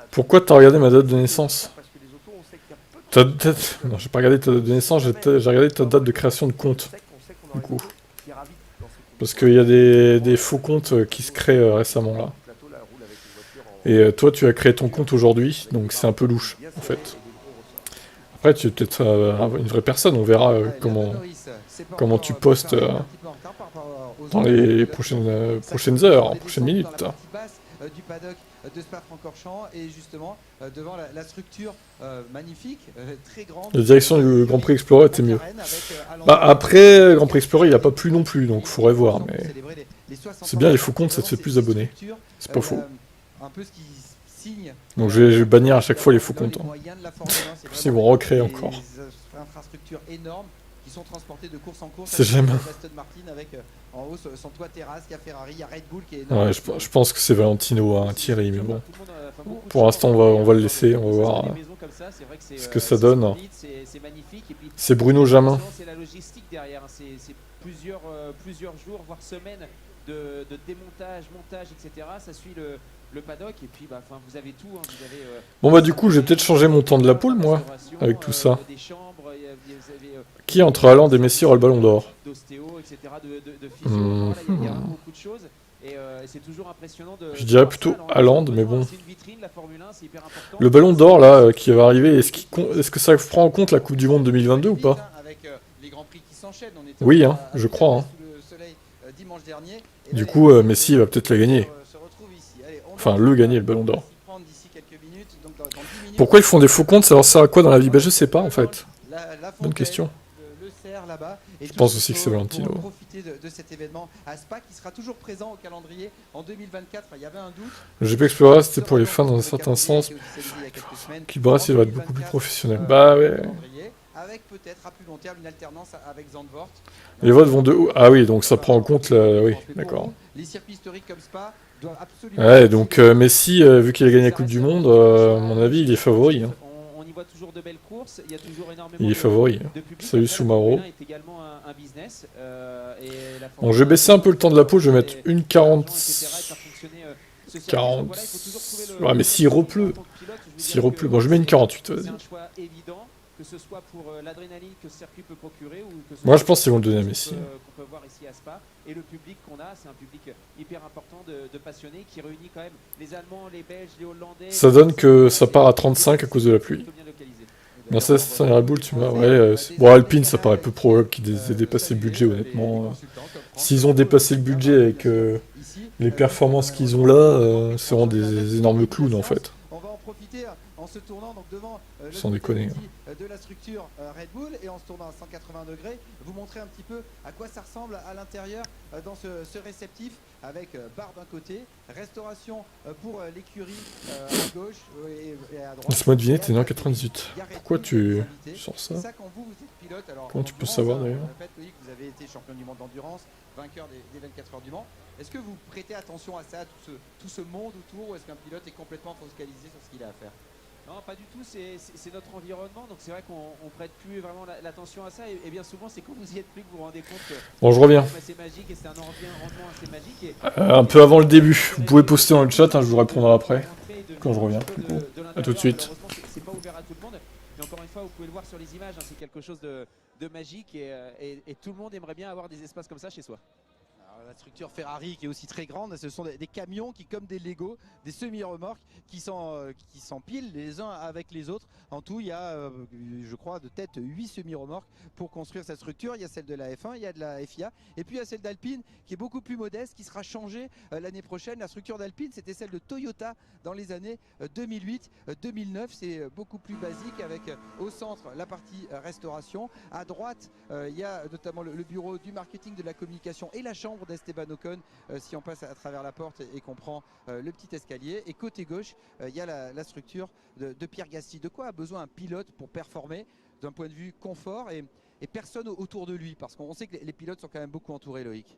Pourquoi t'as regardé ma date de naissance? Non, j'ai pas regardé ta date de naissance, j'ai regardé ta date de création de compte. Du coup. Parce qu'il y a des faux comptes qui se créent récemment là. Et toi tu as créé ton compte aujourd'hui, donc c'est un peu louche en fait. Après tu es peut-être une vraie personne, on verra comment tu postes dans les prochaines heures, prochaines minutes. Du paddock de Spa-Francorchamps et justement devant la structure magnifique, très grande. La direction du Grand Prix Explorer était mieux. Bah après, Grand Prix Explorer il n'y a pas plu non plus, donc faudrait voir, mais c'est bien les faux comptes, ça te fait plus d'abonnés. C'est pas faux. Donc je vais bannir à chaque fois les faux comptes. Plus ils vont recréer encore. Qui sont transportés de course en course. C'est jamais. Aston Martin avec en haut son toit terrasse, il y a Ferrari, il y a Red Bull qui est énorme. Ouais, je pense que c'est Valentino, hein, Thierry, mais bon. Pour l'instant, on va le laisser, on va voir ce que ça donne. C'est Bruno Jamin. C'est la logistique derrière, c'est plusieurs jours, voire semaines de démontage, montage, etc. Ça suit le paddock et puis bah, vous avez tout. Hein, vous avez, bon bah du coup, je vais peut-être changer mon temps de la pole, moi, avec tout ça. Qui entre Haaland et Messi aura le ballon d'or? Je dirais plutôt Haaland, mais bon. Le ballon d'or là qui va arriver, est-ce que ça prend en compte la Coupe du Monde 2022 ou pas? Oui, hein, je crois. Hein. Du coup, Messi va peut-être la gagner. Enfin, le gagner, le Ballon d'Or. Pourquoi ils font des faux comptes? Ça leur sert à quoi dans la vie? Je sais pas, en fait. Bonne question. Je pense aussi que c'est Valentino. Pour profiter de cet événement à Spa qui sera toujours présent au calendrier en 2024. Il y avait un doute. Le GP Explorer, c'était pour les fans dans un certain sens. Qui brasse, il doit être beaucoup plus professionnel. Bah ouais. Avec peut-être à plus long terme une alternance avec Zandvoort. Les votes vont de où? Ah oui, donc ça prend en compte la... Oui, d'accord. Les circuits historiques comme Spa doivent absolument... Ouais, donc Messi, vu qu'il a gagné la Coupe du Monde, à mon avis, il est favori. Hein. On y voit toujours de belles courses, il y a toujours énormément il est favori. Salut Soumaro. Un business, Bon, je vais baisser un peu le temps de la pause, je vais mettre une 40... 40... Ouais, mais s'il repleut. S'il repleut. Bon, je mets une 48, vas-y. Que ce soit pour l'adrénaline que ce circuit peut procurer ou que ce moi je pense qu'ils vont le donner à Messi. Qu'on peut voir ici à Spa. Et le public qu'on a, c'est un public hyper important de passionnés qui réunit quand même les Allemands, les Belges, les Hollandais. Ça donne que ça part à 35 à cause de la pluie. Merci à Red Bull, tu vois. Ouais, bon, Alpine, ça paraît peu probable qu'ils aient dépassé le budget, honnêtement. S'ils ont dépassé le budget avec les performances qu'ils ont là, c'est vraiment des énormes clowns en fait. On va en profiter en se tournant donc devant sans déconner. De la structure Red Bull et en se tournant à 180 degrés, vous montrer un petit peu à quoi ça ressemble à l'intérieur dans ce réceptif avec bar d'un côté, restauration pour l'écurie à gauche et à droite. Laisse-moi deviner, t'es né en 98. Pourquoi tu sors ça? Comment tu peux savoir d'ailleurs? Vous avez été champion du monde d'endurance, vainqueur des 24 heures du Mans. Est-ce que vous prêtez attention à ça, tout ce monde autour, ou est-ce qu'un pilote est complètement focalisé sur ce qu'il a à faire? Non, pas du tout, c'est notre environnement, donc c'est vrai qu'on prête plus vraiment l'attention à ça, et bien souvent c'est quand vous y êtes plus que vous vous rendez compte que bon, je reviens. C'est magique et c'est un rendement assez magique. Et un peu avant le début, vous pouvez poster dans le chat, hein, je vous répondrai après, quand je reviens. A tout de suite. C'est pas ouvert à tout le monde, mais encore une fois, vous pouvez le voir sur les images, hein, c'est quelque chose de magique, et tout le monde aimerait bien avoir des espaces comme ça chez soi. La structure Ferrari qui est aussi très grande, ce sont des camions qui, comme des Lego, des semi-remorques qui s'empilent les uns avec les autres. En tout, il y a, je crois, de tête 8 semi-remorques pour construire cette structure. Il y a celle de la F1, il y a de la FIA, et puis il y a celle d'Alpine qui est beaucoup plus modeste, qui sera changée l'année prochaine. La structure d'Alpine, c'était celle de Toyota dans les années 2008-2009. C'est beaucoup plus basique avec au centre la partie restauration. À droite, il y a notamment le bureau du marketing, de la communication et la chambre d'Esteban Ocon, si on passe à travers la porte et qu'on prend le petit escalier. Et côté gauche, il y a la structure de Pierre Gasly. De quoi a besoin un pilote pour performer d'un point de vue confort et personne autour de lui? Parce qu'on sait que les pilotes sont quand même beaucoup entourés, Loïc.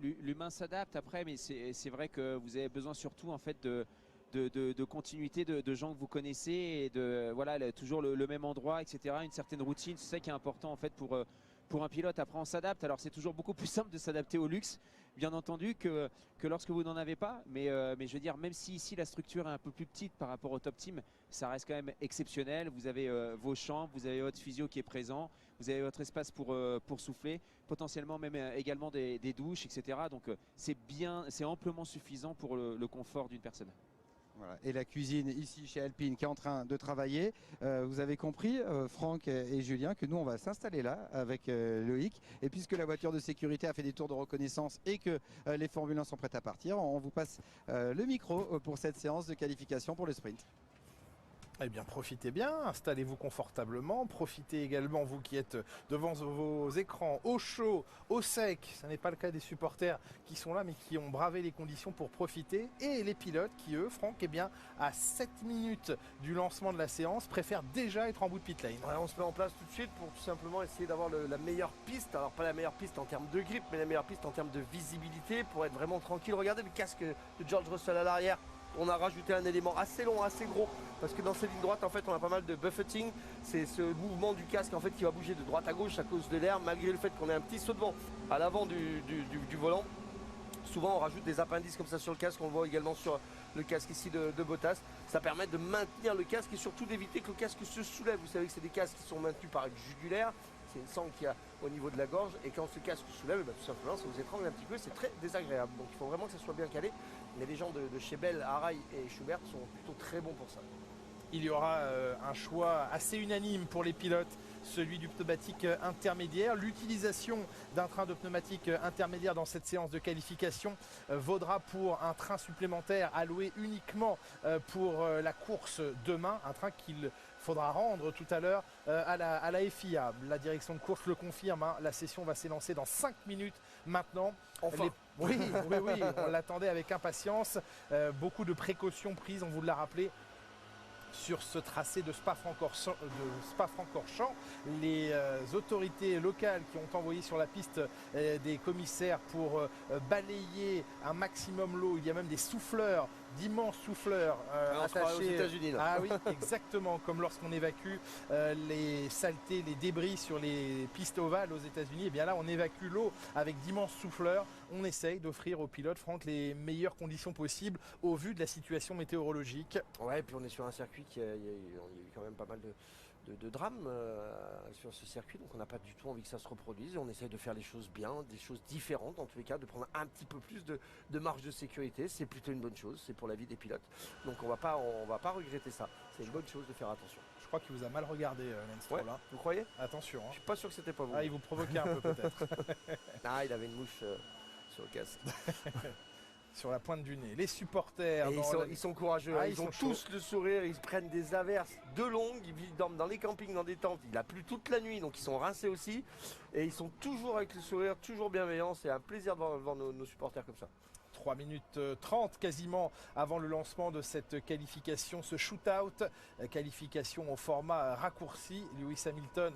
L'humain s'adapte après, mais c'est vrai que vous avez besoin surtout en fait de continuité, de gens que vous connaissez, et de voilà, toujours le même endroit, etc. Une certaine routine, c'est ça qui est important en fait pour un pilote. Après on s'adapte, alors c'est toujours beaucoup plus simple de s'adapter au luxe bien entendu que lorsque vous n'en avez pas, mais je veux dire, même si ici la structure est un peu plus petite par rapport au top team, ça reste quand même exceptionnel. Vous avez vos chambres, vous avez votre physio qui est présent, vous avez votre espace pour souffler, potentiellement même également des douches, etc. Donc c'est amplement suffisant pour le confort d'une personne. Voilà. Et la cuisine ici chez Alpine qui est en train de travailler. Vous avez compris, Franck et Julien, que nous on va s'installer là avec Loïc. Et puisque la voiture de sécurité a fait des tours de reconnaissance et que les Formule 1 sont prêtes à partir, on vous passe le micro pour cette séance de qualification pour le sprint. Eh bien, profitez bien, installez-vous confortablement, profitez également, vous qui êtes devant vos écrans, au chaud, au sec. Ce n'est pas le cas des supporters qui sont là, mais qui ont bravé les conditions pour profiter. Et les pilotes qui, eux, Franck, eh bien, à 7 minutes du lancement de la séance, préfèrent déjà être en bout de pit lane. Ouais, on se met en place tout de suite pour tout simplement essayer d'avoir la meilleure piste. Alors, pas la meilleure piste en termes de grip, mais la meilleure piste en termes de visibilité pour être vraiment tranquille. Regardez le casque de George Russell à l'arrière. On a rajouté un élément assez long, assez gros, parce que dans ces lignes droites, en fait, on a pas mal de buffeting. C'est ce mouvement du casque, en fait, qui va bouger de droite à gauche à cause de l'air, malgré le fait qu'on ait un petit saut de vent à l'avant du volant. Souvent, on rajoute des appendices comme ça sur le casque. On le voit également sur le casque ici de Bottas. Ça permet de maintenir le casque et surtout d'éviter que le casque se soulève. Vous savez que c'est des casques qui sont maintenus par une jugulaire. C'est une sangle qu'il y a au niveau de la gorge. Et quand ce casque se soulève, tout simplement, ça vous étrangle un petit peu. C'est très désagréable. Donc, il faut vraiment que ça soit bien calé. Mais les gens de chez Bell, Arai et Schubert sont plutôt très bons pour ça. Il y aura un choix assez unanime pour les pilotes celui du pneumatique intermédiaire. L'utilisation d'un train de pneumatique intermédiaire dans cette séance de qualification vaudra pour un train supplémentaire alloué uniquement pour la course demain, un train qu'il faudra rendre tout à l'heure à la FIA. La direction de course le confirme, hein, la session va s'élancer dans 5 minutes maintenant. Enfin. Oui, on l'attendait avec impatience. Beaucoup de précautions prises, on vous l'a rappelé, sur ce tracé de Spa-Francorchamps. Les autorités locales qui ont envoyé sur la piste des commissaires pour balayer un maximum l'eau. Il y a même des souffleurs, d'immenses souffleurs attachés aux États-Unis. Ah oui, exactement, comme lorsqu'on évacue les saletés, les débris sur les pistes ovales aux États-Unis. Et bien là, on évacue l'eau avec d'immenses souffleurs. On essaye d'offrir aux pilotes, Franck, les meilleures conditions possibles au vu de la situation météorologique. Ouais, et puis on est sur un circuit il y a eu quand même pas mal de drames sur ce circuit, donc on n'a pas du tout envie que ça se reproduise et on essaye de faire les choses bien, des choses différentes en tous les cas, de prendre un petit peu plus de marge de sécurité. C'est plutôt une bonne chose, c'est pour la vie des pilotes, donc on va pas regretter ça. C'est une bonne chose de faire attention. Je crois qu'il vous a mal regardé, Lance Stroll. Ouais, vous croyez? Attention. Je suis pas sûr que c'était pas vous. Ah, il vous provoquait un peu peut-être. Ah, il avait une mouche sur le casque. Sur la pointe du nez. Les supporters. Ils sont courageux, ils ont tous le sourire, ils prennent des averses de longues, ils dorment dans les campings, dans des tentes, il a plu toute la nuit, donc ils sont rincés aussi. Et ils sont toujours avec le sourire, toujours bienveillants, c'est un plaisir de voir nos supporters comme ça. 3 minutes 30 quasiment avant le lancement de cette qualification, ce shootout, qualification au format raccourci. Lewis Hamilton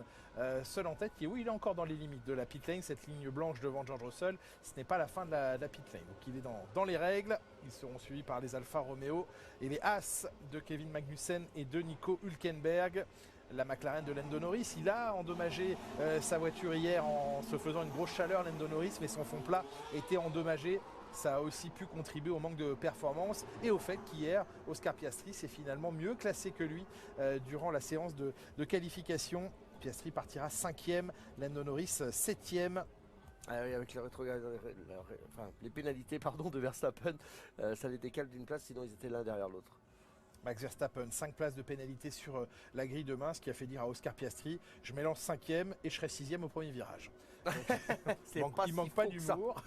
seul en tête, et oui, il est encore dans les limites de la pit lane, cette ligne blanche devant George Russell, ce n'est pas la fin de la pit lane, donc il est dans les règles. Ils seront suivis par les Alfa Romeo et les Haas de Kevin Magnussen et de Nico Hülkenberg. La McLaren de Lando Norris, il a endommagé sa voiture hier en se faisant une grosse chaleur, Lando Norris, mais son fond plat était endommagé. Ça a aussi pu contribuer au manque de performance et au fait qu'hier, Oscar Piastri s'est finalement mieux classé que lui durant la séance de qualification. Piastri partira 5e, Lando Norris 7e. Ah oui, avec les pénalités de Verstappen, ça les décale d'une place, sinon ils étaient l'un derrière l'autre. Max Verstappen, 5 places de pénalité sur la grille de main, ce qui a fait dire à Oscar Piastri, je m'élance 5e et je serai 6e au premier virage. Il manque pas d'humour.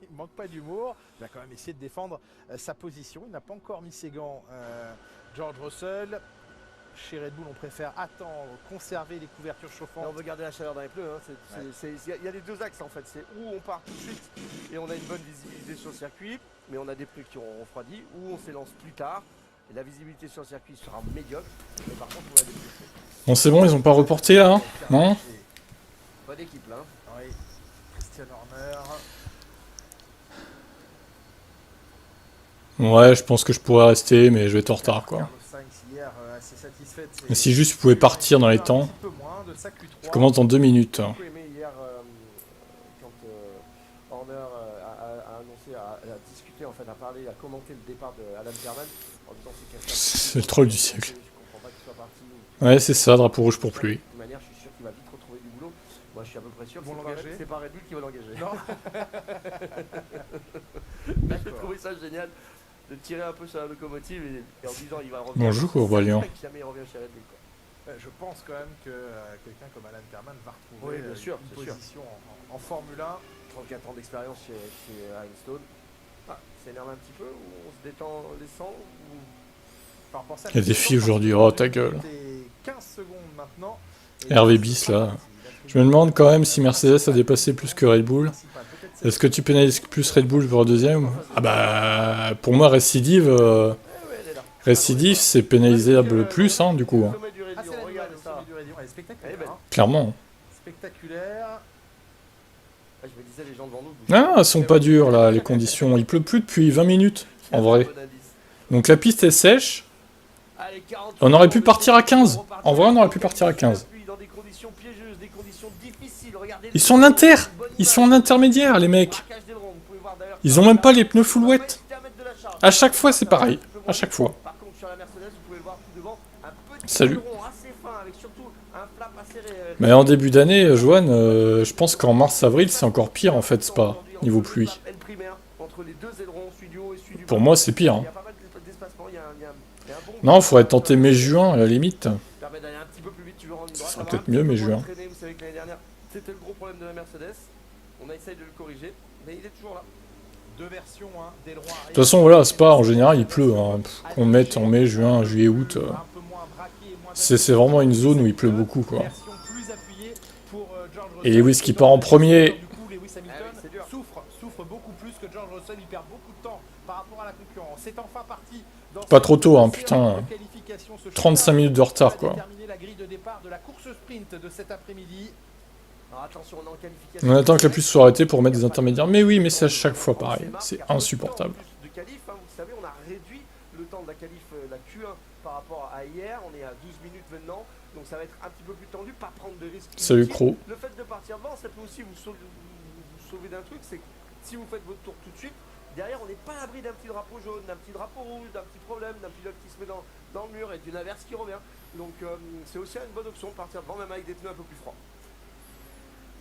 Il manque pas d'humour. Il va quand même essayer de défendre sa position. Il n'a pas encore mis ses gants, George Russell. Chez Red Bull, on préfère attendre, conserver les couvertures chauffantes. Et on veut garder la chaleur dans les pneus. Il y a les deux axes en fait. C'est où on part tout de suite et on a une bonne visibilité sur le circuit, mais on a des pneus qui ont refroidi, ou on s'élance plus tard. Et la visibilité sur le circuit sera médiocre. Mais par contre, on a des pneus chauds. Bon, c'est bon, ils ont pas reporté là, hein? Non? Bonne équipe là. Oui, Christian Horner. Ouais, je pense que je pourrais rester, mais je vais être en retard, quoi. Mais si juste je pouvais partir dans les temps. Je commence dans 2 minutes. J'ai beaucoup aimé hier quand Horner a annoncé, a discuté, en fait, a parlé, a commenté le départ d'Alan Perman en disant c'est le troll du siècle. Ouais, c'est ça, drapeau rouge pour pluie. De toute manière, je suis sûr qu'il va vite retrouver du boulot. Moi, je suis à peu près sûr que c'est pas Red Bull qui va l'engager. Non. J'ai trouvé ça génial de tirer un peu sur la locomotive et en disant il va revenir. Bonjour, Aurélien. Jamais il revient chez Red Bull. Je pense quand même que quelqu'un comme Alan Perman va retrouver une position en Formule 1. 34 ans d'expérience chez Firestone. Ça énerve un petit peu, ou on se détend les sangs ou... Il y a des filles aujourd'hui, oh ta gueule. 15 secondes maintenant. Hervé Bis là. Je me demande quand même si Mercedes a dépassé plus que Red Bull. Est-ce que tu pénalises plus Red Bull pour le deuxième? Ah bah pour moi récidive c'est pénalisable plus hein, du coup. Hein. Clairement. Spectaculaire. Ah, elles sont pas dures là, les conditions. Il pleut plus depuis 20 minutes en vrai. Donc la piste est sèche. On aurait pu partir à 15. En vrai, on aurait pu partir à 15. Ils sont en inter. Ils sont en intermédiaire, les mecs. Ils ont même pas les pneus full wet. À chaque fois, c'est pareil. À chaque fois. Salut. Mais en début d'année, Joanne, je pense qu'en mars-avril, c'est encore pire en fait, Spa, niveau pluie. Pour moi, c'est pire. Hein. Non, il faudrait tenter mai-juin à la limite. Ça serait peut-être mieux, mais juin. Vous savez que l'année dernière, c'était le gros problème de la Mercedes. On a essayé de le corriger, mais il est toujours là. Deux versions, hein, d'aileron arrière. De toute façon, voilà, Spa, en général, il pleut. Hein. Qu'on mette en mai, juin, juillet, août. C'est vraiment une zone où il pleut beaucoup, quoi. Et Lewis qui part en premier. Lewis Hamilton souffre beaucoup plus que George Russell, il perd beaucoup de temps par rapport à la concurrence. C'est enfin parti. Pas trop tôt, hein, putain. 35 minutes de retard, quoi. La grille de départ de la course sprint de cet après-midi. Attention, on est en qualification. On attend que la pluie soit arrêtée pour mettre des intermédiaires. Mais oui, mais c'est à chaque fois pareil. C'est insupportable. De qualif, hein, vous savez, on a réduit le temps de la qualif, la Q1 par rapport à hier. On est à 12 minutes maintenant. Donc ça va être un petit peu plus tendu, pas prendre de risques. Salut Cro. Le fait de partir devant, ça peut aussi vous sauver d'un truc, c'est que si vous faites votre tour tout de suite, derrière on n'est pas à l'abri d'un petit drapeau jaune, d'un petit drapeau rouge, d'un petit problème, d'un pilote qui se met dans le mur et d'une averse qui revient. Donc c'est aussi une bonne option de partir devant, même avec des pneus un peu plus froids.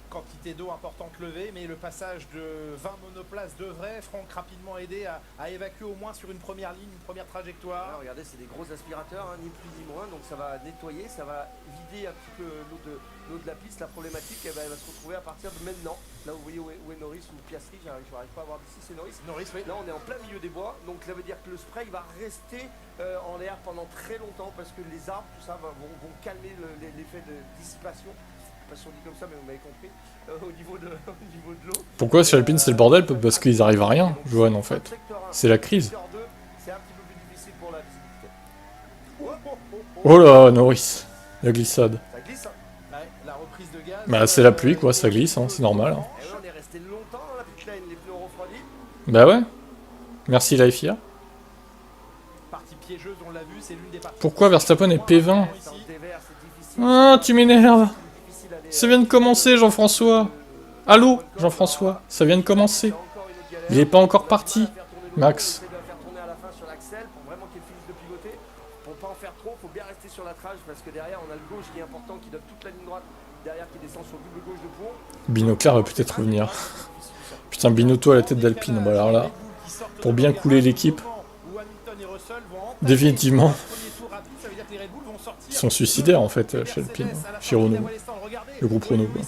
Quantité d'eau importante levée, mais le passage de 20 monoplaces devrait, Franck, rapidement aider à évacuer au moins sur une première ligne, une première trajectoire. Alors, regardez, c'est des gros aspirateurs, hein, ni plus ni moins, donc ça va nettoyer, ça va vider un petit peu l'eau de la piste. La problématique, elle va se retrouver à partir de maintenant. Là, vous voyez où est Norris ou Piastri, j'arrive pas à voir d'ici, c'est Norris. Norris, oui. Là, on est en plein milieu des bois, donc ça veut dire que le spray va rester en l'air pendant très longtemps parce que les arbres, tout ça, vont calmer l'effet de dissipation. Pas si on dit comme ça, mais vous m'avez compris, au niveau de l'eau. Pourquoi sur Alpine c'est le bordel? Parce qu'ils arrivent à rien, Johan, en fait. C'est la crise. C'est un petit peu plus difficile pour la visibilité. Oh là, Norris. La glissade. Ça glisse, hein. Ouais, la reprise de gaz. Bah c'est la pluie, quoi, ça glisse, hein, c'est normal. Hein. Et on est resté longtemps dans la pit lane, les pneus ont refroidi. Bah ouais. Merci la FIA. Partie piégeuse, on l'a vu, c'est l'une des parties. Pourquoi Verstappen est P20? Ah, tu m'énerves. Ça vient de commencer, Jean-François. Allô, Jean-François, ça vient de commencer. Il est pas encore parti, Max. Pour pas en faire trop, faut bien rester sur la trage parce que derrière on a le gauche qui est important, qui donne toute la ligne droite, derrière qui descend sur le double gauche de pont. Binoclar va peut-être revenir. Putain, Binotto à la tête d'Alpine. Bon alors là, pour bien couler l'équipe, définitivement, ils sont suicidaires en fait chez Alpine, chez Renault, le groupe Renault. Quoi.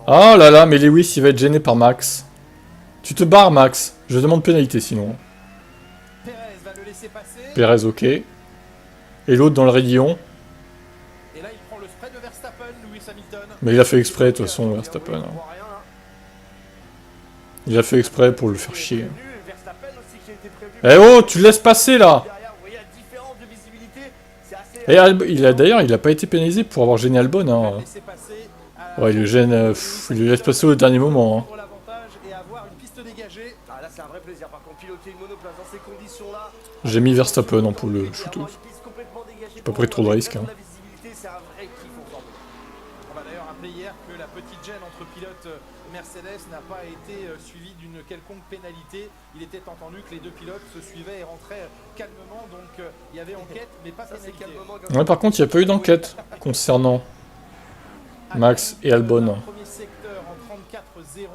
Ah là là, mais Lewis il va être gêné par Max. Tu te barres Max, je demande pénalité sinon. Perez ok. Et l'autre dans le raidillon. Mais il a fait exprès de toute façon Verstappen. Hein. Il a fait exprès pour le faire chier. Eh oh, tu le laisses passer là. Et d'ailleurs, il a pas été pénalisé pour avoir gêné Albon. Hein. Ouais, il le gêne, il le laisse passer au dernier moment. Hein. J'ai mis Verstappen en pour le shootout. J'ai pas pris trop de risques. Hein. On va d'ailleurs rappeler hier que la petite gêne entre pilotes Mercedes n'a pas été suivie d'une quelconque pénalité. Il était entendu que les deux pilotes se suivaient et rentraient calmement, donc il y avait enquête, mais pas pénalité. Ouais, par contre, il n'y a pas eu d'enquête concernant Max et Albon. Premier secteur en 34-0,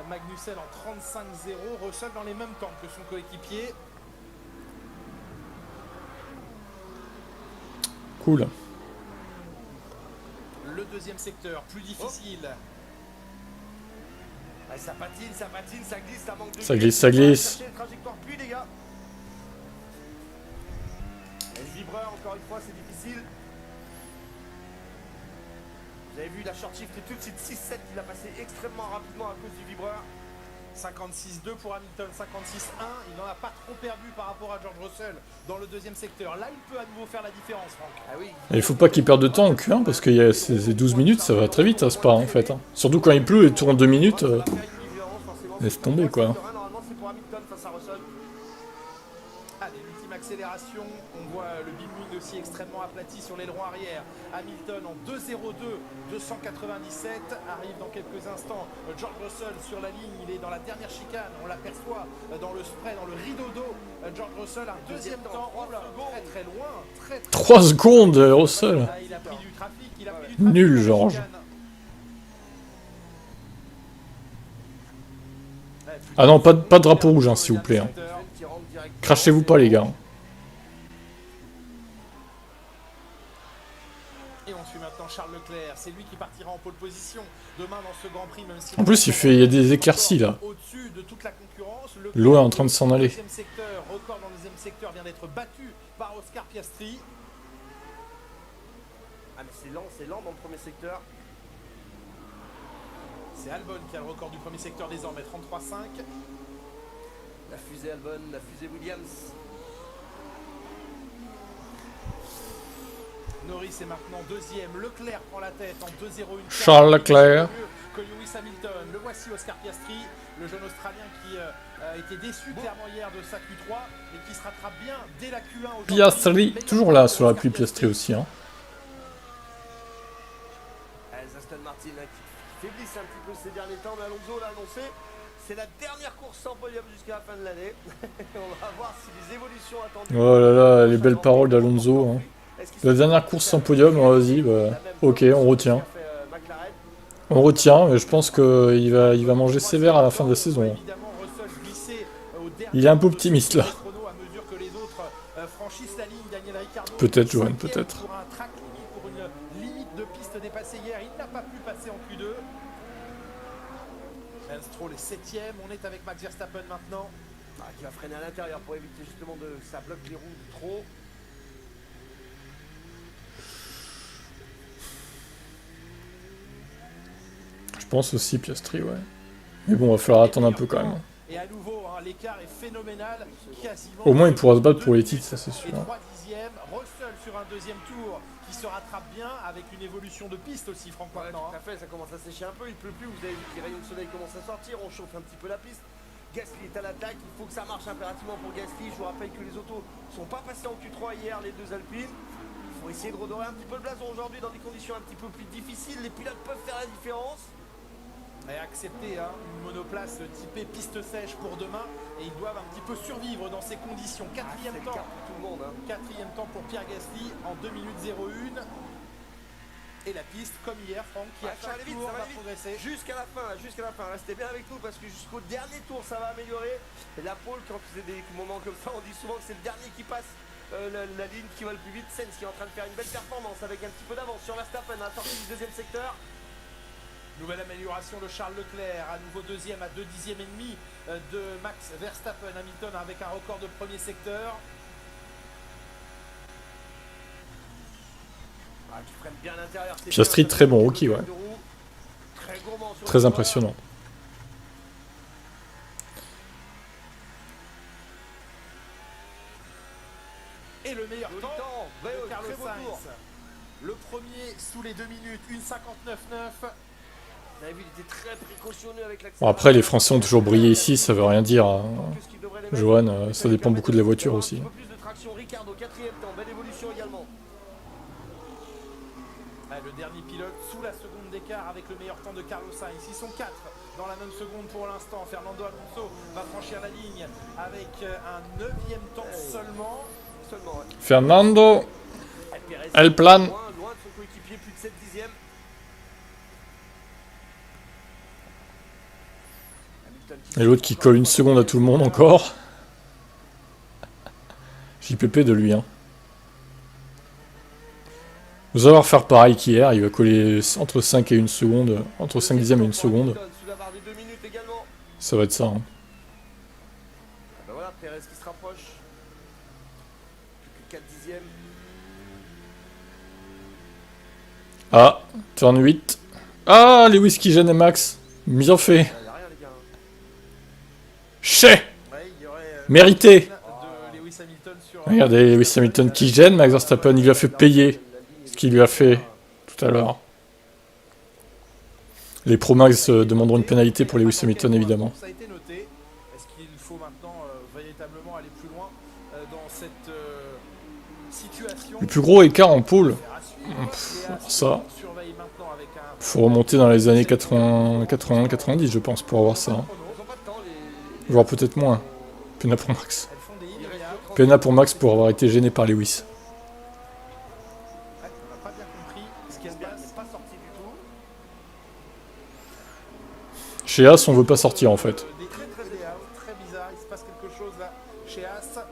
Magnussen en 35-0, Russell dans les mêmes temps que son coéquipier. Cool. Le deuxième secteur, plus difficile. Ça patine, ça glisse, ça manque de... Ça glisse, ça glisse. Le vibreur, encore une fois, c'est difficile. Vous avez vu la short shift tout de suite 6-7, il a passé extrêmement rapidement à cause du vibreur. 56-2 pour Hamilton, 56-1. Il n'en a pas trop perdu par rapport à George Russell dans le deuxième secteur. Là, il peut à nouveau faire la différence, Franck. Ah oui. Et il faut pas qu'il perde de temps en Q1 parce que y a ces 12 minutes, ça va très vite à Spa en fait. Hein. Surtout quand il pleut et tourne 2 minutes, laisse tomber quoi. Allez, l'ultime accélération. On voit le big wing aussi extrêmement aplati sur l'aileron arrière. Hamilton en 2.02, 297 arrive dans quelques instants. George Russell sur la ligne, il est dans la dernière chicane, on l'aperçoit dans le spray, dans le rideau d'eau. George Russell un deuxième temps, très loin, 3 secondes Russell. Il a pris du trafic, nul George. Ah non, pas de drapeau rouge hein, s'il vous plaît. Hein. Crachez-vous pas les gars. c'est lui qui partira en pole position demain dans ce Grand Prix. Même si En plus, il y a des éclaircies là. au-dessus de toute la concurrence. L'eau est en train de s'en aller. Deuxième secteur, record dans le deuxième secteur vient d'être battu par Oscar Piastri. Ah mais c'est lent dans le premier secteur. C'est Albon qui a le record du premier secteur désormais, 33,5. La fusée Albon, la fusée Williams. Norris est maintenant deuxième. Leclerc prend la tête en 2-0-1. Charles Leclerc. Que Lewis Hamilton. Le voici Oscar Piastri, le jeune Australien qui a été déçu clairement hier de sa Q3 et qui se rattrape bien dès la Q1 aujourd'hui. Piastri, toujours là sur la pluie Piastri aussi. Hein. Aston Martin qui faiblissent un petit peu ces derniers temps, mais Alonso l'a annoncé. C'est la dernière course sans podium jusqu'à la fin de l'année. On va voir si les évolutions attendues. Oh là là, les belles paroles d'Alonso. Hein. La dernière course sans podium, vas-y, bah, ok, on retient. On retient, mais je pense qu'il va manger sévère à la fin de la saison. Il est un peu optimiste là. Peut-être, Johan, peut-être. Pour un track limit, pour une limite de piste dépassée hier, il n'a pas pu passer en Q2. Lance Stroll est 7ème, on est avec Max Verstappen maintenant. Qui va freiner à l'intérieur pour éviter justement que ça bloque les roues trop. Je pense aussi Piastri, ouais. Mais bon, va falloir attendre un peu quand même. Et à nouveau, hein, l'écart est phénoménal. Au moins, il pourra se battre pour les titres, ça c'est sûr. Et 3 dixièmes, Russell sur un deuxième tour qui se rattrape bien avec une évolution de piste aussi, Franck. Ouais, tout à fait, ça commence à sécher un peu, il pleut plus, vous avez vu que les rayons de soleil commencent à sortir, on chauffe un petit peu la piste. Gasly est à l'attaque, il faut que ça marche impérativement pour Gasly. Je vous rappelle que les autos ne sont pas passés en Q3 hier, les deux Alpines. Il faut essayer de redorer un petit peu le blason aujourd'hui dans des conditions un petit peu plus difficiles. Les pilotes peuvent faire la différence. Et accepter hein, une monoplace typée piste sèche pour demain et ils doivent un petit peu survivre dans ces conditions. Quatrième temps, tout le monde, hein. Quatrième temps pour Pierre Gasly en 2 minutes 01. Et la piste, comme hier, Franck, qui à chaque tour va progresser. Jusqu'à la fin, restez bien avec nous parce que jusqu'au dernier tour ça va améliorer. Et la pole, quand c'est des moments comme ça, on dit souvent que c'est le dernier qui passe la ligne qui va le plus vite. Sainz qui est en train de faire une belle performance avec un petit peu d'avance sur Verstappen à la sortie du deuxième secteur. Nouvelle amélioration de Charles Leclerc, à nouveau deuxième à 2 dixièmes et demi de Max Verstappen. Hamilton avec un record de premier secteur. Qui prennent bien l'intérieur. Piastri très bon rookie, ouais. Très impressionnant. Et le meilleur temps de Carlos Sainz. Le premier sous les 2 minutes, 1,59,9. Vous avez vu, il était très précautionneux avec l'accélération. Bon, après, les Français ont toujours brillé ici, ça veut rien dire. Hein. Johan, ça dépend beaucoup de la voiture aussi. Un peu plus de traction, Ricardo, quatrième temps, belle évolution également. Le dernier pilote sous la seconde d'écart avec le meilleur temps de Carlos Sainz. Ils sont 4 dans la même seconde pour l'instant. Fernando Alonso va franchir la ligne avec un 9e temps seulement. Ouais. Fernando, elle plane. Loin de son coéquipier, plus de 7 dixièmes. Et l'autre qui colle une seconde à tout le monde encore. JPP de lui, hein. Nous allons faire pareil qu'hier, il va coller entre 5 et 1 seconde, entre 5 dixièmes et 1 seconde. Ça va être ça. Hein. Ben voilà, Perez qui se rapproche. Plus que 4 dixièmes. Ah, turn 8. Ah, Lewis qui gêne Max. Bien fait. Chez mérité. Regardez, Lewis Hamilton qui gêne, Max Verstappen, il lui a fait payer ce qu'il lui a fait tout à l'heure. Les Pro Max demanderont une pénalité pour Lewis Hamilton, évidemment. Ça a été noté. Est-ce qu'il faut maintenant véritablement aller plus loin dans cette situation? Le plus gros écart en pôle. Ça. Faut remonter dans les années 80-90, je pense, pour avoir ça. Voire peut-être moins. Pena pour Max. Pena pour Max pour avoir été gêné par Lewis. Chez As, on veut pas sortir en fait. Très bizarre, il se passe quelque chose là chez As.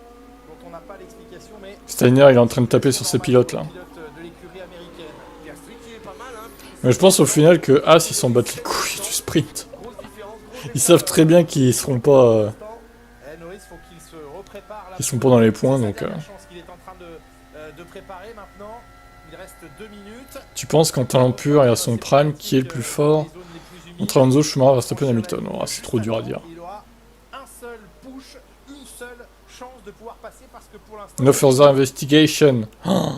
dont on n'a pas l'explication, mais Steiner, il est en train de taper sur ses pilotes là. de l'écurie américaine. Piastri qui est pas mal, hein. Mais je pense au final que As, ils s'en battent les couilles du sprint. Ils savent très bien qu'ils seront pas... Norris, faut qu'il se reprépare là. Ils sont pas dans les points, donc... chance qu'il est en train de préparer maintenant. Il reste 2 minutes. Tu penses qu'en talent pur et à son prime, qui est le plus fort entre Alonso, Schumacher, Verstappen, Hamilton? Oh, c'est trop dur à dire. Il aura un seul push, une seule chance de pouvoir passer parce que pour l'instant... No further investigation. Oh,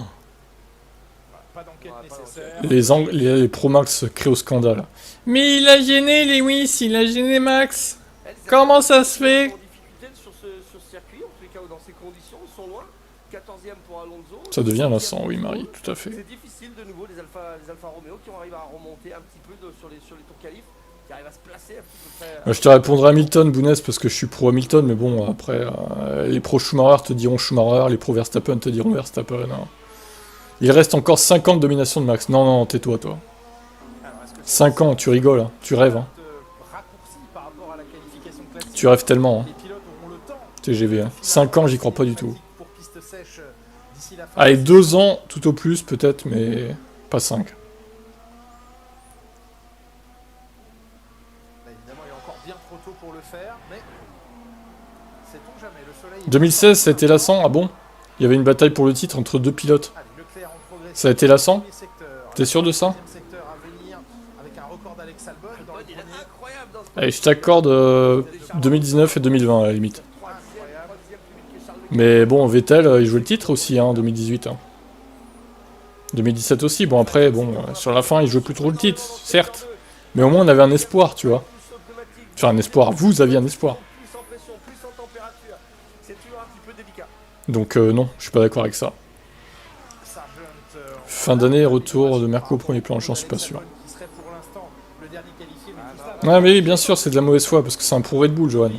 Pas d'enquête nécessaire. les Pro Max créent au scandale. Mais il a gêné Lewis, il a gêné Max. Comment ça se fait? Sur ce circuit, en tous les cas, dans ces conditions, ils sont loin. 14e pour Alonso. Ça devient lassant, oui Marie, tout à fait. C'est difficile de nouveau, les Alfa Romeo qui vont arriver à remonter un petit peu sur les tours qualifs, qui arrivent à se placer un petit peu près. Je te répondrai Hamilton, Bounès, parce que je suis pro Hamilton, mais bon, après, les pro Schumacher te diront Schumacher, les pro Verstappen te diront Verstappen. Hein. Il reste encore 5 ans de domination de Max. Non, non, tais-toi, toi. 5 ans, tu rigoles, hein. Tu rêves. Hein. Tu rêves tellement. Hein. TGV. Hein. 5 ans, j'y crois pas du tout. Allez, 2 ans, tout au plus, peut-être, mais pas 5. Là, évidemment, il est encore bien trop tôt pour le faire, mais sait-on jamais, le soleil... 2016, ça a été lassant, ah bon? Il y avait une bataille pour le titre entre 2 pilotes. Ça a été lassant? T'es sûr de ça? Allez, je t'accorde 2019 et 2020 à la limite. Mais bon, Vettel, il jouait le titre aussi, hein, 2018. Hein. 2017 aussi, bon après, bon, sur la fin, il jouait plus trop le titre, certes. Mais au moins, on avait un espoir, tu vois. Enfin, un espoir, vous aviez un espoir. Donc non, je suis pas d'accord avec ça. Fin d'année, retour de Merco au premier plan, j'en suis pas sûr. Ouais mais oui, bien sûr, c'est de la mauvaise foi, parce que c'est un pro Red Bull, Johan.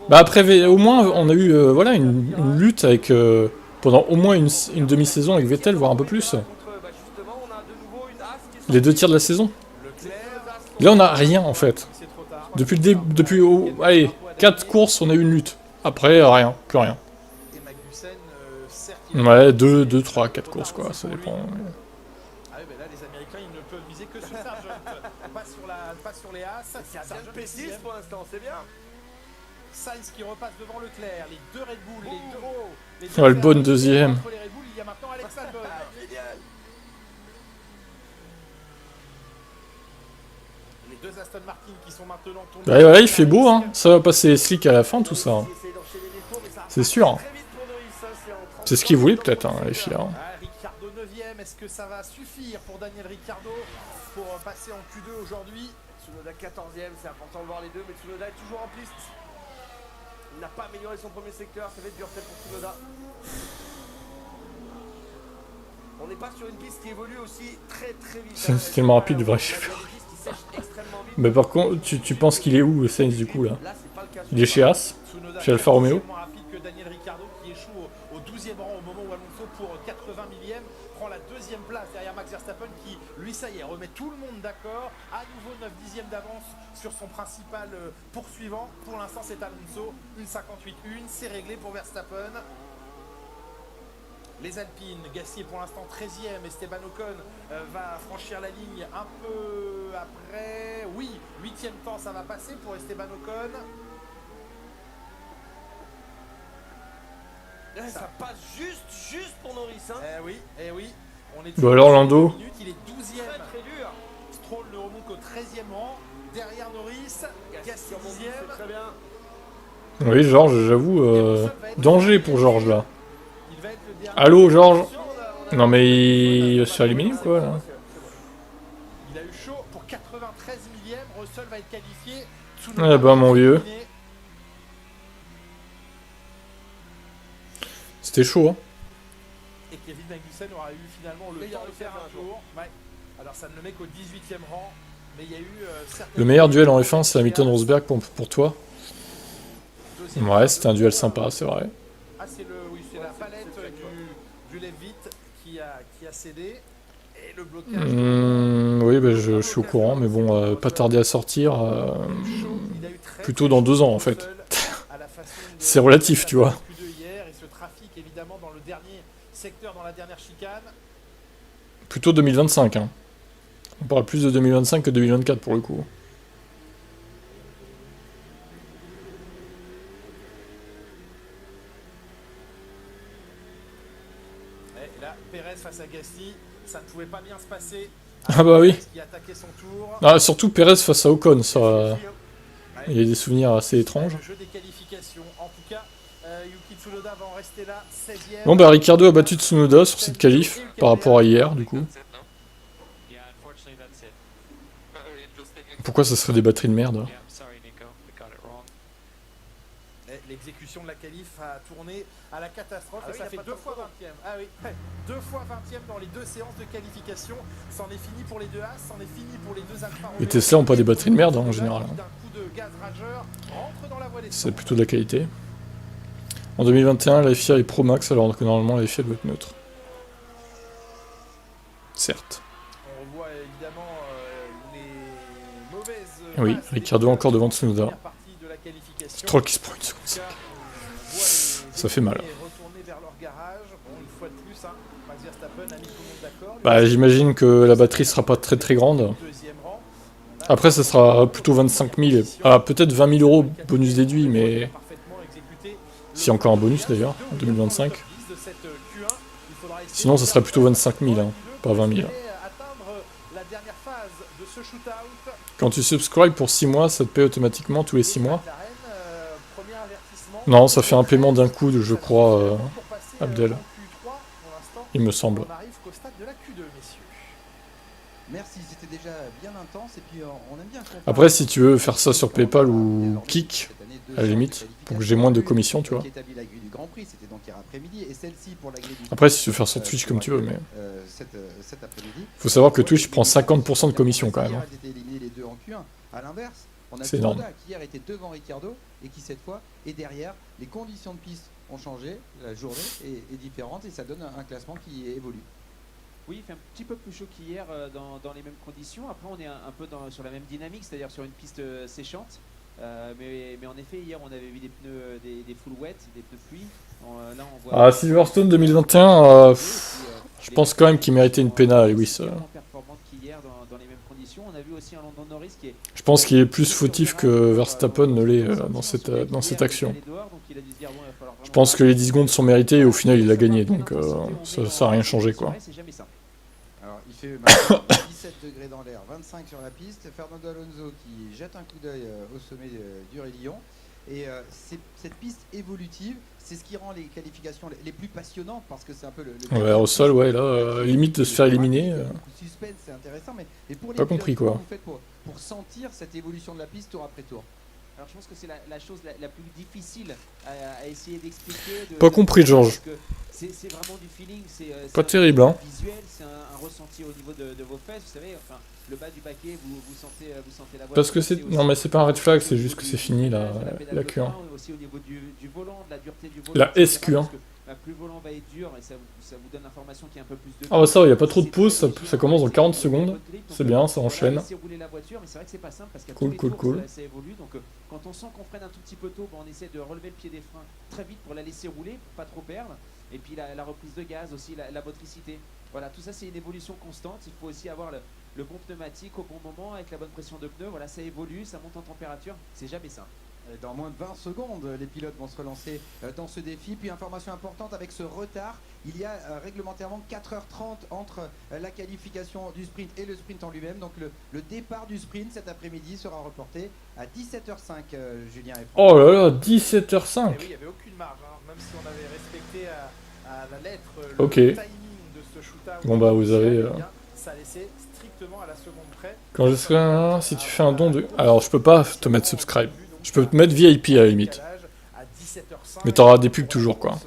Bah après, au moins, on a eu voilà, une lutte avec, pendant au moins une demi-saison avec Vettel, voire un peu plus. Les 2 tiers de la saison. Là, on a rien, en fait. Depuis le début, allez, 4 courses, on a eu une lutte. Après, rien, plus rien. Ouais, 2, 3, 4 courses, quoi, ça dépend. Ah oui, là, les Américains, ils ne peuvent miser que sur Sargent, pas sur les As. C'est un bien P6 pour l'instant, c'est bien. Sainz qui repasse devant Leclerc, les 2 Red Bull, les 2... Oh, le bon deuxième. Entre les Red Bull, il y a maintenant Alex Albon. Les 2 Aston Martin qui sont maintenant tombés... Bah voilà, il fait beau, hein. Ça va passer slick à la fin, tout ça. Hein. C'est sûr. Hein. C'est ce qu'ils voulaient, peut-être, hein, les filles. Hein. Ricciardo 9ème, est-ce que ça va suffire pour Daniel Ricciardo pour passer en Q2 aujourd'hui? Tsunoda 14ème, c'est important de voir les deux, mais Tsunoda est toujours en piste. Il n'a pas amélioré son premier secteur, ça va être dur peut-être pour Tsunoda. On n'est pas sur une piste qui évolue aussi très vite. C'est tellement rapide, du vrai chef. Mais par contre, tu penses qu'il est où, le Sainz, du coup, là? Il est chez As? Chez Alfa Romeo? Au 12e rang au moment où Alonso pour 80 millième prend la 2e place derrière Max Verstappen qui, lui, ça y est, remet tout le monde d'accord. À nouveau 9 dixièmes d'avance sur son principal poursuivant. Pour l'instant, c'est Alonso. 1,58-1, c'est réglé pour Verstappen. Les Alpines, Gasly pour l'instant 13e. Esteban Ocon va franchir la ligne un peu après. Oui, 8e temps, ça va passer pour Esteban Ocon. Ça passe juste pour Norris. Hein. Eh oui. On est bah alors Lando. Il est 12e. Très dur. Stroll ne remonte qu'au 13e rang. Derrière Norris. Gasly 10e. Très bien. Oui, Georges, j'avoue, danger pour Georges là. Allô, Georges? Non mais il va se faire éliminer ou quoi là? Il a eu chaud pour 93 millième. Russell va être qualifié. Eh ben mon vieux. C'était chaud, hein. Et Kevin Magnussen aura eu finalement le temps de faire un tour. Ouais. Alors ça ne le met qu'au 18e rang, mais il y a eu le meilleur duel en F1, c'est Hamilton-Rosberg pour toi. Ouais, c'était un duel sympa, c'est vrai. Ah, c'est la palette du Lev-Vite qui a cédé. Et le blocage. Oui, bah, je suis au courant, mais bon, pas tarder à sortir. Plutôt dans 2 ans en fait. C'est relatif, tu vois. Q2 hier et ce trafic évidemment dans le dernier secteur, dans la dernière chicane. Plutôt 2025, hein. On parle plus de 2025 que 2024 pour le coup. Et là, Pérez face à Gasly, ça ne pouvait pas bien se passer. Ah bah oui. Qui attaquait son tour. Ah, surtout Pérez face à Ocon, ça... Il y a des souvenirs assez étranges. Le jeu des qualifications. En tout cas, Yuki Tsunoda va en rester là, 16e. Bon bah Ricardo a battu Tsunoda sur cette qualif par rapport à hier du coup. Pourquoi ça serait des batteries de merde? L'exécution de la qualif a tourné à la catastrophe et ça fait 2 fois 20e. Ah oui, 2 fois 20e dans les 2 séances de qualification. C'en est fini pour les 2 As, c'en est fini pour les 2 Alfa Romeo. Les Tesla ont pas des batteries de merde hein, en général. D'un coup de gaz rageur, rentre dans la voie des C'est plutôt de la qualité. En 2021, la FIA est Pro Max alors que normalement la FIA doit être neutre. Certes. On revoit évidemment les mauvaises. Oui, Ricardo encore devant Tsunoda. Stroll qui se prend une seconde. Ça fait mal. Bah j'imagine que la batterie sera pas très grande. Après ça sera plutôt 25 000. Ah peut-être 20 000 euros bonus déduit mais... S'il y a encore un bonus d'ailleurs, en 2025. Sinon ça serait plutôt 25 000, hein, pas 20 000. Quand tu subscribes pour 6 mois, ça te paye automatiquement tous les 6 mois. Non, ça fait un paiement d'un coup, je crois, Abdel. Il me semble. Merci, c'était déjà bien intense et puis on aime bien. Après, si tu veux faire ça sur PayPal ou Kik, à la limite, pour que j'ai moins de commissions, tu vois. Après, si tu veux faire sur Twitch comme tu veux, mais... Faut savoir que Twitch prend 50% de commission quand même. C'est énorme. Qui hier était devant Ricardo et qui cette fois est derrière. Les conditions de piste ont changé, la journée est différente et ça donne un classement qui évolue. Oui, il fait un petit peu plus chaud qu'hier dans les mêmes conditions. Après, on est un peu sur la même dynamique, c'est-à-dire sur une piste séchante. Mais en effet, hier, on avait vu des pneus, des full wet, des pneus pluie. Là, on voit Silverstone 2021, je pense quand même qu'il méritait une pénale, Lewis. Je pense qu'il est plus fautif que Verstappen ne l'est dans cette action. Je pense que les 10 secondes sont méritées et au final il a gagné, donc ça n'a rien changé quoi. Alors il fait maintenant 17 degrés dans l'air, 25 sur la piste. Fernando Alonso qui jette un coup d'œil au sommet du Raidillon. Et cette piste évolutive, c'est ce qui rend les qualifications les plus passionnantes parce que c'est un peu le ouais, au sol, ouais, là, limite de se faire éliminer. Suspense, c'est intéressant, mais pour les pas compris quoi. Vous faites pour sentir cette évolution de la piste tour après tour. Alors je pense que c'est la chose la plus difficile à essayer d'expliquer. Pas compris, Georges. C'est vraiment du feeling, c'est pas terrible, hein. Visuel, c'est un ressenti au niveau de vos fesses, vous savez, enfin le bas du paquet, vous sentez la voie. Parce que c'est non mais c'est pas un red flag, c'est juste que c'est fini la Q1. Aussi au niveau du volant, de la dureté du volant. La SQ1. Plus le volant va être dur et ça vous donne l'information qui est un peu plus de. Ah bah ça, il n'y a pas trop de pause, ça commence dans 40 secondes. C'est bien, ça enchaîne. Cool. Ça évolue, donc quand on sent qu'on freine un tout petit peu tôt, on essaie de relever le pied des freins très vite pour la laisser rouler, pour pas trop perdre. Et puis la reprise de gaz aussi, la motricité. Voilà, tout ça c'est une évolution constante. Il faut aussi avoir le bon pneumatique au bon moment avec la bonne pression de pneus. Voilà, ça évolue, ça monte en température. C'est jamais simple. Dans moins de 20 secondes, les pilotes vont se relancer dans ce défi. Puis information importante, avec ce retard, il y a réglementairement 4h30 entre la qualification du sprint et le sprint en lui-même. Donc le départ du sprint cet après-midi sera reporté à 17h05, Julien. Oh là là, 17h05. Et oui, il n'y avait aucune marge, hein, même si on avait respecté à la lettre le timing de ce shootout. Bon bah vous avez... Ça laissait strictement à la seconde près. Quand je serai si tu fais un don de... Alors je peux pas te mettre subscribe. Je peux te mettre VIP à la limite. Mais t'auras des pubs toujours quoi.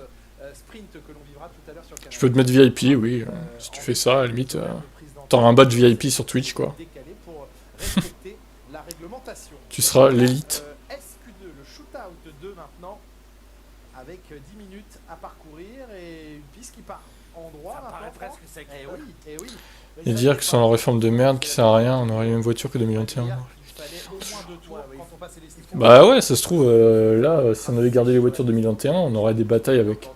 Je peux te mettre VIP, oui. Si tu fais ça, à la limite, t'auras un badge VIP sur Twitch quoi. Tu seras l'élite. SQ2, le shootout 2 maintenant, avec 10 minutes à parcourir et une piste qui part en droit. Ça paraît presque sec. Et oui. Et dire que c'est une réforme de merde qui sert à rien, on aurait les mêmes voitures que 2021. fallait au moins 2 tours quand on passait les sticks. Bah ouais, ça se trouve, là, si on avait gardé les voitures 2021, on aurait des batailles avec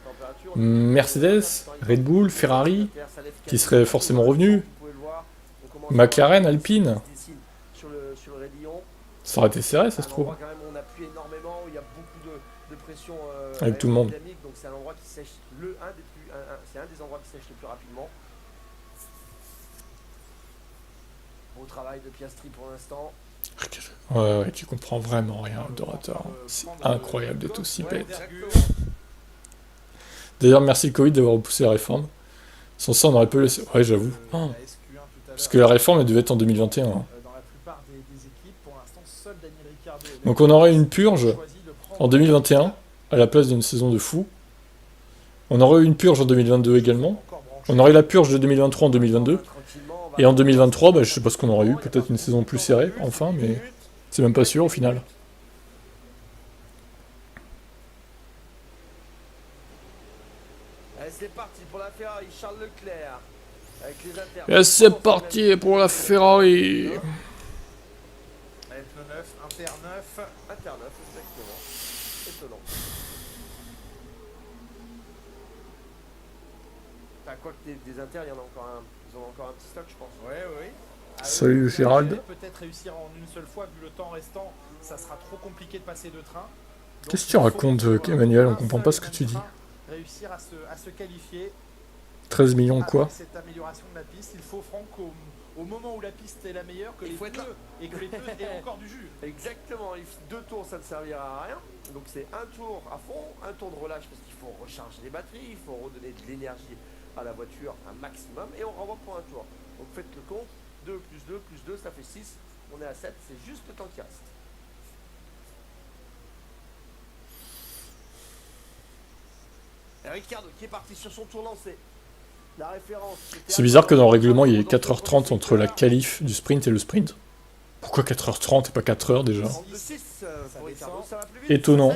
Mercedes, Red Bull, Ferrari, qui seraient forcément revenus, McLaren, Alpine. Ça aurait été serré, ça se trouve. On appuie énormément, il y a beaucoup de pression avec tout le monde. Donc c'est un endroit qui sèche c'est un des endroits qui sèche le plus rapidement. Beau travail de Piastri pour l'instant. Ouais, tu comprends vraiment rien, Dorator. C'est incroyable d'être aussi bête. D'ailleurs, merci le Covid d'avoir repoussé la réforme. Sans ça, on aurait pu laisser. Ouais, j'avoue. Oh. Parce que la réforme, elle devait être en 2021. Hein. Donc on aurait une purge en 2021, à la place d'une saison de fou. On aurait eu une purge en 2022 également. On aurait la purge de 2023 en 2022. Et en 2023, bah, je sais pas ce qu'on aurait eu. Peut-être une saison plus serrée, enfin, mais c'est même pas sûr au final. Allez, c'est parti pour la Ferrari, Charles Leclerc. Avec les inters. Et c'est parti pour la Ferrari. Allez, pneu 9, inter 9. Inter 9, exactement. Étonnant. Enfin, quoi que des inters, il y en a encore un. Ils ont encore un petit stock, je pense. Oui. Salut Gérald. Peut-être réussir en une seule fois, vu le temps restant, ça sera trop compliqué de passer de train. Qu'est-ce que tu racontes, Emmanuel? On comprend pas ce que tu dis. Réussir à se qualifier. 13 millions quoi? Cette amélioration de la piste, il faut, Franck, au moment où la piste est la meilleure, que les pneus et que les pneus aient encore du jus. Exactement, 2 tours ça ne servira à rien. Donc c'est un tour à fond, un tour de relâche parce qu'il faut recharger les batteries, il faut redonner de l'énergie à la voiture un maximum et on renvoie pour un tour. Donc faites le compte, 2 plus 2 plus 2 ça fait 6, on est à 7, c'est juste le temps qui reste. Et Ricciardo qui est parti sur son tour lancé. La référence. C'est bizarre que dans le règlement il y ait 4h30 entre la qualif du sprint et le sprint. Pourquoi 4h30 et pas 4h déjà? Étonnant.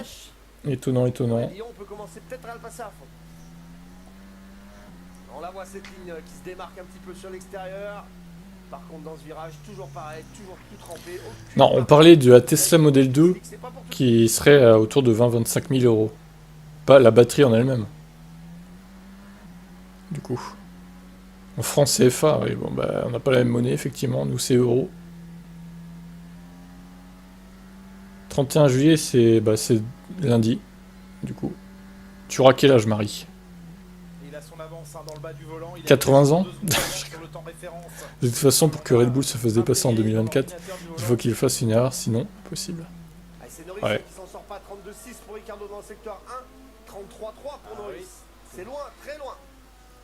Étonnant. On peut commencer peut-être à le passer à fond. On la voit cette ligne qui se démarque un petit peu sur l'extérieur. Par contre dans ce virage, toujours pareil, toujours tout trempé. Non, on parlait de la Tesla Model 2 qui serait autour de 20-25 000 euros. Pas la batterie en elle-même. Du coup. En France CFA, oui, bon bah on n'a pas la même monnaie effectivement, nous c'est euros. 31 juillet c'est lundi, du coup. Tu auras quel âge, Marie? Il a son avance dans le bas du volant. 80 ans. De toute façon, pour que Red Bull se fasse dépasser en 2024, il faut qu'il fasse une erreur, sinon impossible. C'est Norris qui s'en sort pas, 32-6 pour Ricciardo dans le secteur 1, 33-3 pour Norris. C'est loin, très loin.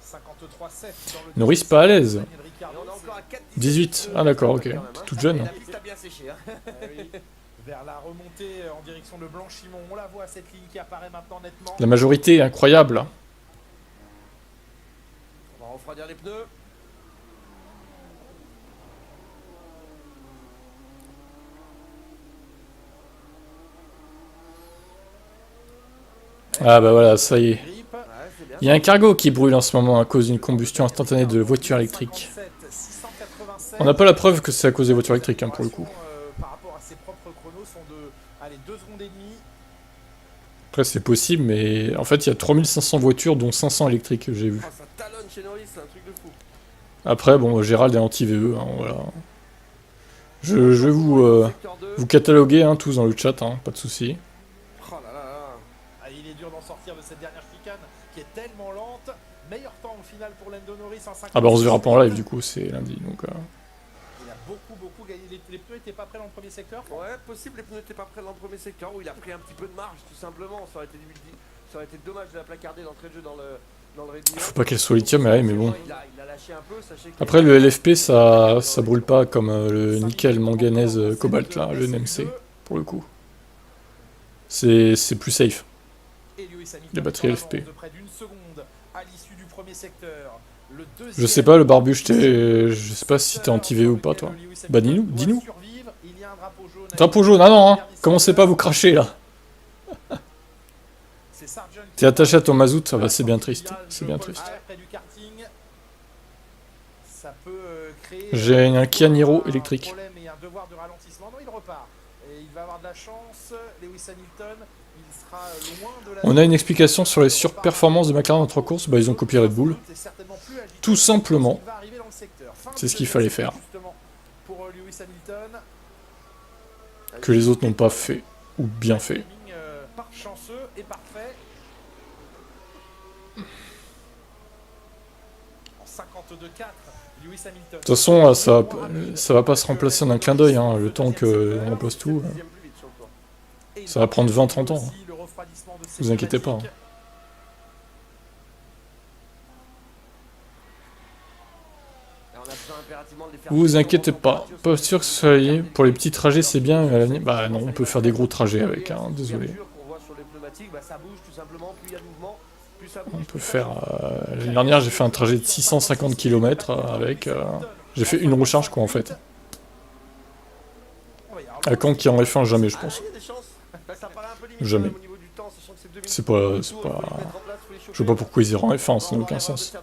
53-7 dans le Norris pas à l'aise. 18. Ah d'accord, ok. T'es toute jeune. La piste a bien séché. Vers la remontée en direction de Blanchimont, on la voit cette ligne qui apparaît maintenant nettement. La majorité est incroyable. On va refroidir les pneus. Ah bah voilà, ça y est. Il y a un cargo qui brûle en ce moment à cause d'une combustion instantanée de voitures électriques. On n'a pas la preuve que c'est à cause des voitures électriques, hein, pour le coup. Par rapport à ses propres chronos sont de 2 secondes et demie. Après c'est possible, mais en fait il y a 3500 voitures dont 500 électriques, j'ai vu. Ça talonne chez Norris, c'est un truc de fou. Après bon, Gérald est anti-VE, hein, voilà. Je vais vous cataloguer hein, tous dans le chat, hein, pas de soucis. Oh là là là. Ah, il est dur d'en sortir de cette dernière chicane qui est tellement lente. Meilleur temps au final pour Lando Norris en 50. Ah bah on se verra pas en live du coup, c'est lundi donc... Il a beaucoup gagné. Les pneus étaient pas prêts dans le premier secteur? Ouais, possible, les pneus étaient pas prêts dans le premier secteur où il a pris un petit peu de marge tout simplement. Ça aurait été dommage de la placarder d'entrée de jeu dans le Red Bull. Faut pas qu'elle soit lithium, mais bon. Il a lâché un peu, sachez que... Après le LFP ça brûle pas comme le nickel, manganèse, cobalt là, le NMC pour le coup. C'est plus safe. Les batteries LFP. Je sais pas le barbu, je sais pas si t'es anti-VE ou pas toi. Bah dis-nous. Drapeau jaune, ah non hein, commencez pas à vous cracher là. T'es attaché à ton mazout, ah bah c'est bien triste, c'est bien triste. J'ai un Kia Niro électrique. la chance. Lewis Hamilton, il sera loin de la... On a une explication sur les surperformances de McLaren en 3 courses. Bah, ils ont copié Red Bull. Tout simplement. C'est ce qu'il fallait faire. Pour Lewis Hamilton. Que les autres n'ont pas fait. Ou bien fait. Par chanceux et parfait. En 52-4, Lewis Hamilton. De toute façon, ça va pas se remplacer en un clin d'œil, hein, le temps qu'on remplace tout. Ça va prendre 20-30 ans. Hein. Vous inquiétez pas. Hein. Vous inquiétez pas. Pas sûr que ce soit lié. Pour les petits trajets, c'est bien. Bah non, on peut faire des gros trajets avec. Hein, désolé. On peut faire... L'année dernière, j'ai fait un trajet de 650 km avec... j'ai fait une recharge, quoi, en fait. À Caen qui en F1, jamais, je pense. Jamais. C'est pas... Je vois pas pourquoi ils iraient en F1, ça n'a aucun sens.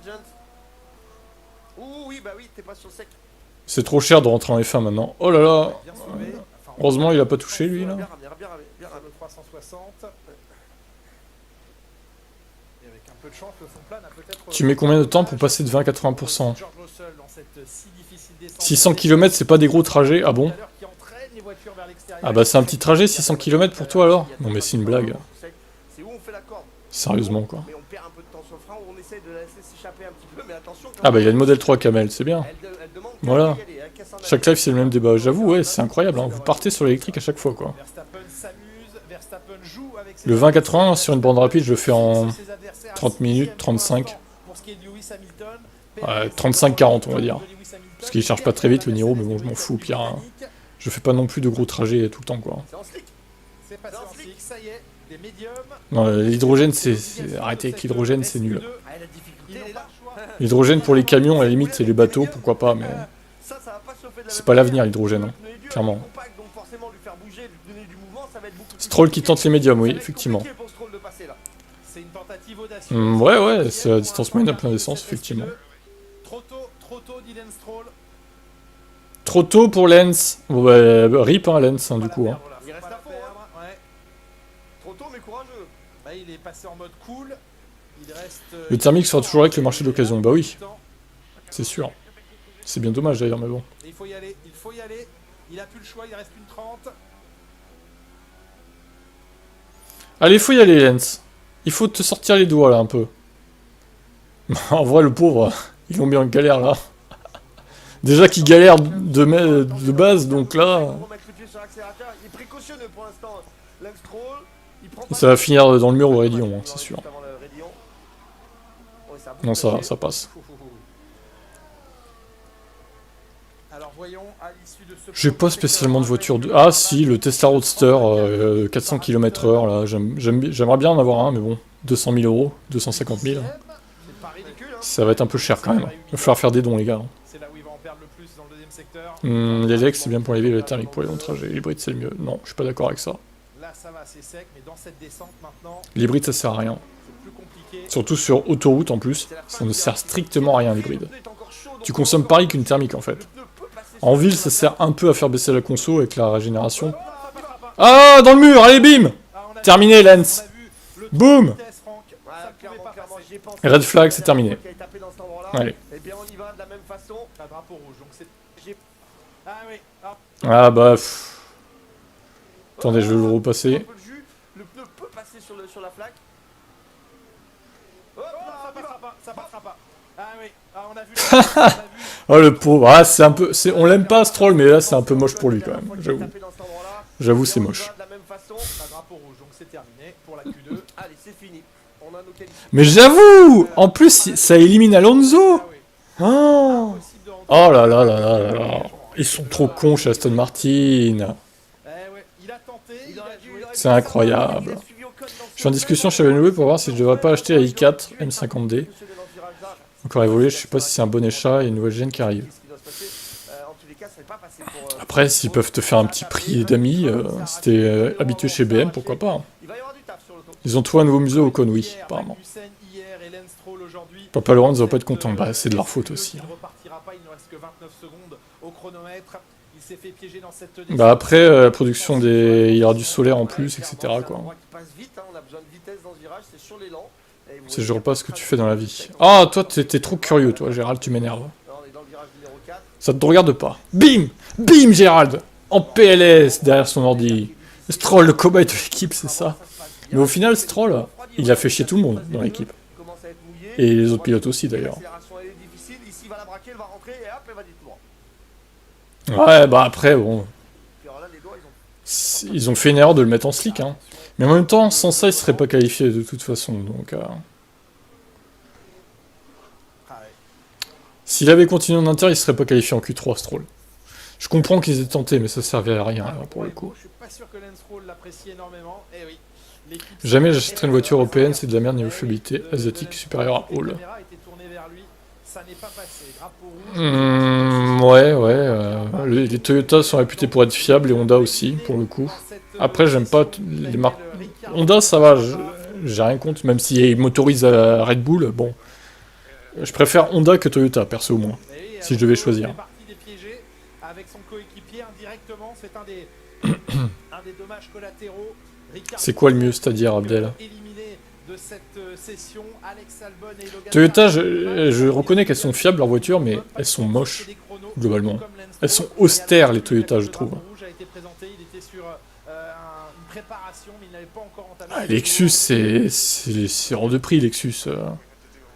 C'est trop cher de rentrer en F1 maintenant. Oh là là. Heureusement, il a pas touché, lui, là. Tu mets combien de temps pour passer de 20 à 80%? 600 km, c'est pas des gros trajets. Ah bon? Ah bah c'est un petit trajet, 600 km pour toi alors? Non mais c'est une blague. Sérieusement quoi. Ah bah il y a une modèle 3 Camel, c'est bien. Voilà. Chaque live c'est le même débat. J'avoue, ouais, c'est incroyable. Hein. Vous partez sur l'électrique à chaque fois quoi. Le 20-80 sur une borne rapide, je le fais en 30 minutes, 35. Ouais, 35-40 on va dire. Parce qu'il charge pas très vite le Niro, mais bon je m'en fous, pire. Hein. Je fais pas non plus de gros trajets tout le temps quoi. Non, l'hydrogène c'est... Arrêtez avec l'hydrogène, c'est nul. L'hydrogène pour les camions, à la limite c'est les bateaux, pourquoi pas, mais... C'est pas l'avenir l'hydrogène, hein, clairement. Stroll qui tente les médiums, oui, effectivement. Ouais, c'est la distance moyenne à plein d'essence, effectivement. Trop tôt pour Lens. Bon, bah, rip, hein, Lens, hein, du coup. Hein. Il reste à perdre, ouais. Trop tôt, mais courageux. Bah, il est passé en mode cool. Il reste, le thermique sera toujours avec le marché d'occasion. Bah oui. C'est sûr. C'est bien dommage d'ailleurs, mais bon. Il faut y aller, il faut y aller. Il a plus le choix, il reste une 30. Allez, faut y aller, Lens. Il faut te sortir les doigts, là, un peu. En vrai, le pauvre, ils l'ont mis en galère, là. Déjà qu'il galère de base, donc là... Ça va finir dans le mur au Raidillon, hein, c'est sûr. Non, ça passe. J'ai pas spécialement de voiture de... Ah si, le Tesla Roadster, 400 km/h, là, j'aimerais bien en avoir un, mais bon, 200 000 €, 250 000. Ça va être un peu cher quand même. Il va falloir faire des dons, les gars. L'élec, c'est bien pour les villes, le thermique pour les longs trajets. L'hybride, c'est le mieux. Non, je suis pas d'accord avec ça. L'hybride, ça sert à rien. Surtout sur autoroute en plus, ça ne sert strictement à rien l'hybride. Tu consommes pareil qu'une thermique en fait. En ville, ça sert un peu à faire baisser la conso avec la régénération. Ah, dans le mur, allez, bim! Terminé, Lens. Boum! Red flag, c'est terminé. Allez. Ah bah... Pff. Attendez, je vais le repasser. Le pneu peut passer sur la flaque. Ça passera pas. Ah oui, on a vu oh le pauvre, ah c'est un peu... On l'aime pas Stroll, mais là c'est un peu moche pour lui quand même, j'avoue. J'avoue c'est moche. Mais j'avoue! En plus, ça élimine Alonso! Oh, oh là là là là là là. Ils sont trop cons chez Aston Martin. C'est incroyable. Je suis en discussion chez BMW pour voir si je devrais pas acheter la i4 M50D. Encore évolué, je sais pas si c'est un bon achat, il y a une nouvelle gêne qui arrive. Après, s'ils peuvent te faire un petit prix d'amis, si t'es habitué chez BM, pourquoi pas. Ils ont trouvé un nouveau musée au Ocon, oui, apparemment. Papa Laurent ne va pas être content, bah c'est de leur faute aussi. Il s'est fait piéger dans cette Bah après, la production des... il y aura du solaire en plus, etc. quoi. On a besoin de vitesse dans ce virage, c'est sur l'élan. C'est genre pas ce que tu fais dans la vie. Ah, toi, t'es trop curieux, toi, Gérald, tu m'énerves. Ça te regarde pas. Bim! Bim, Gérald! En PLS, derrière son ordi. Stroll, le cobaye de l'équipe, c'est ça. Mais au final, Stroll, il a fait chier tout le monde dans l'équipe. Et les autres pilotes aussi, d'ailleurs. Ouais, bah après, bon... Ils ont fait une erreur de le mettre en slick, hein. Mais en même temps, sans ça, il serait pas qualifié de toute façon, donc... S'il avait continué en inter, il serait pas qualifié en Q3, Stroll. Je comprends qu'ils aient tenté, mais ça servait à rien, là, pour le coup. Jamais j'achèterai une voiture européenne, c'est de la merde niveau fiabilité asiatique supérieure à Hall. Ouais. Les Toyota sont réputés pour être fiables, et Honda aussi, pour le coup. Après, j'aime pas les marques... Honda, ça va, j'ai rien contre, même s'ils motorisent à Red Bull, bon. Je préfère Honda que Toyota, perso au moins, si je devais choisir. C'est quoi le mieux, c'est-à-dire, Abdel? Toyota, je reconnais qu'elles sont fiables, leurs voitures, mais elles sont moches, globalement. Elles sont austères, les Toyota, je trouve. Ah, Lexus, c'est hors de prix, Lexus.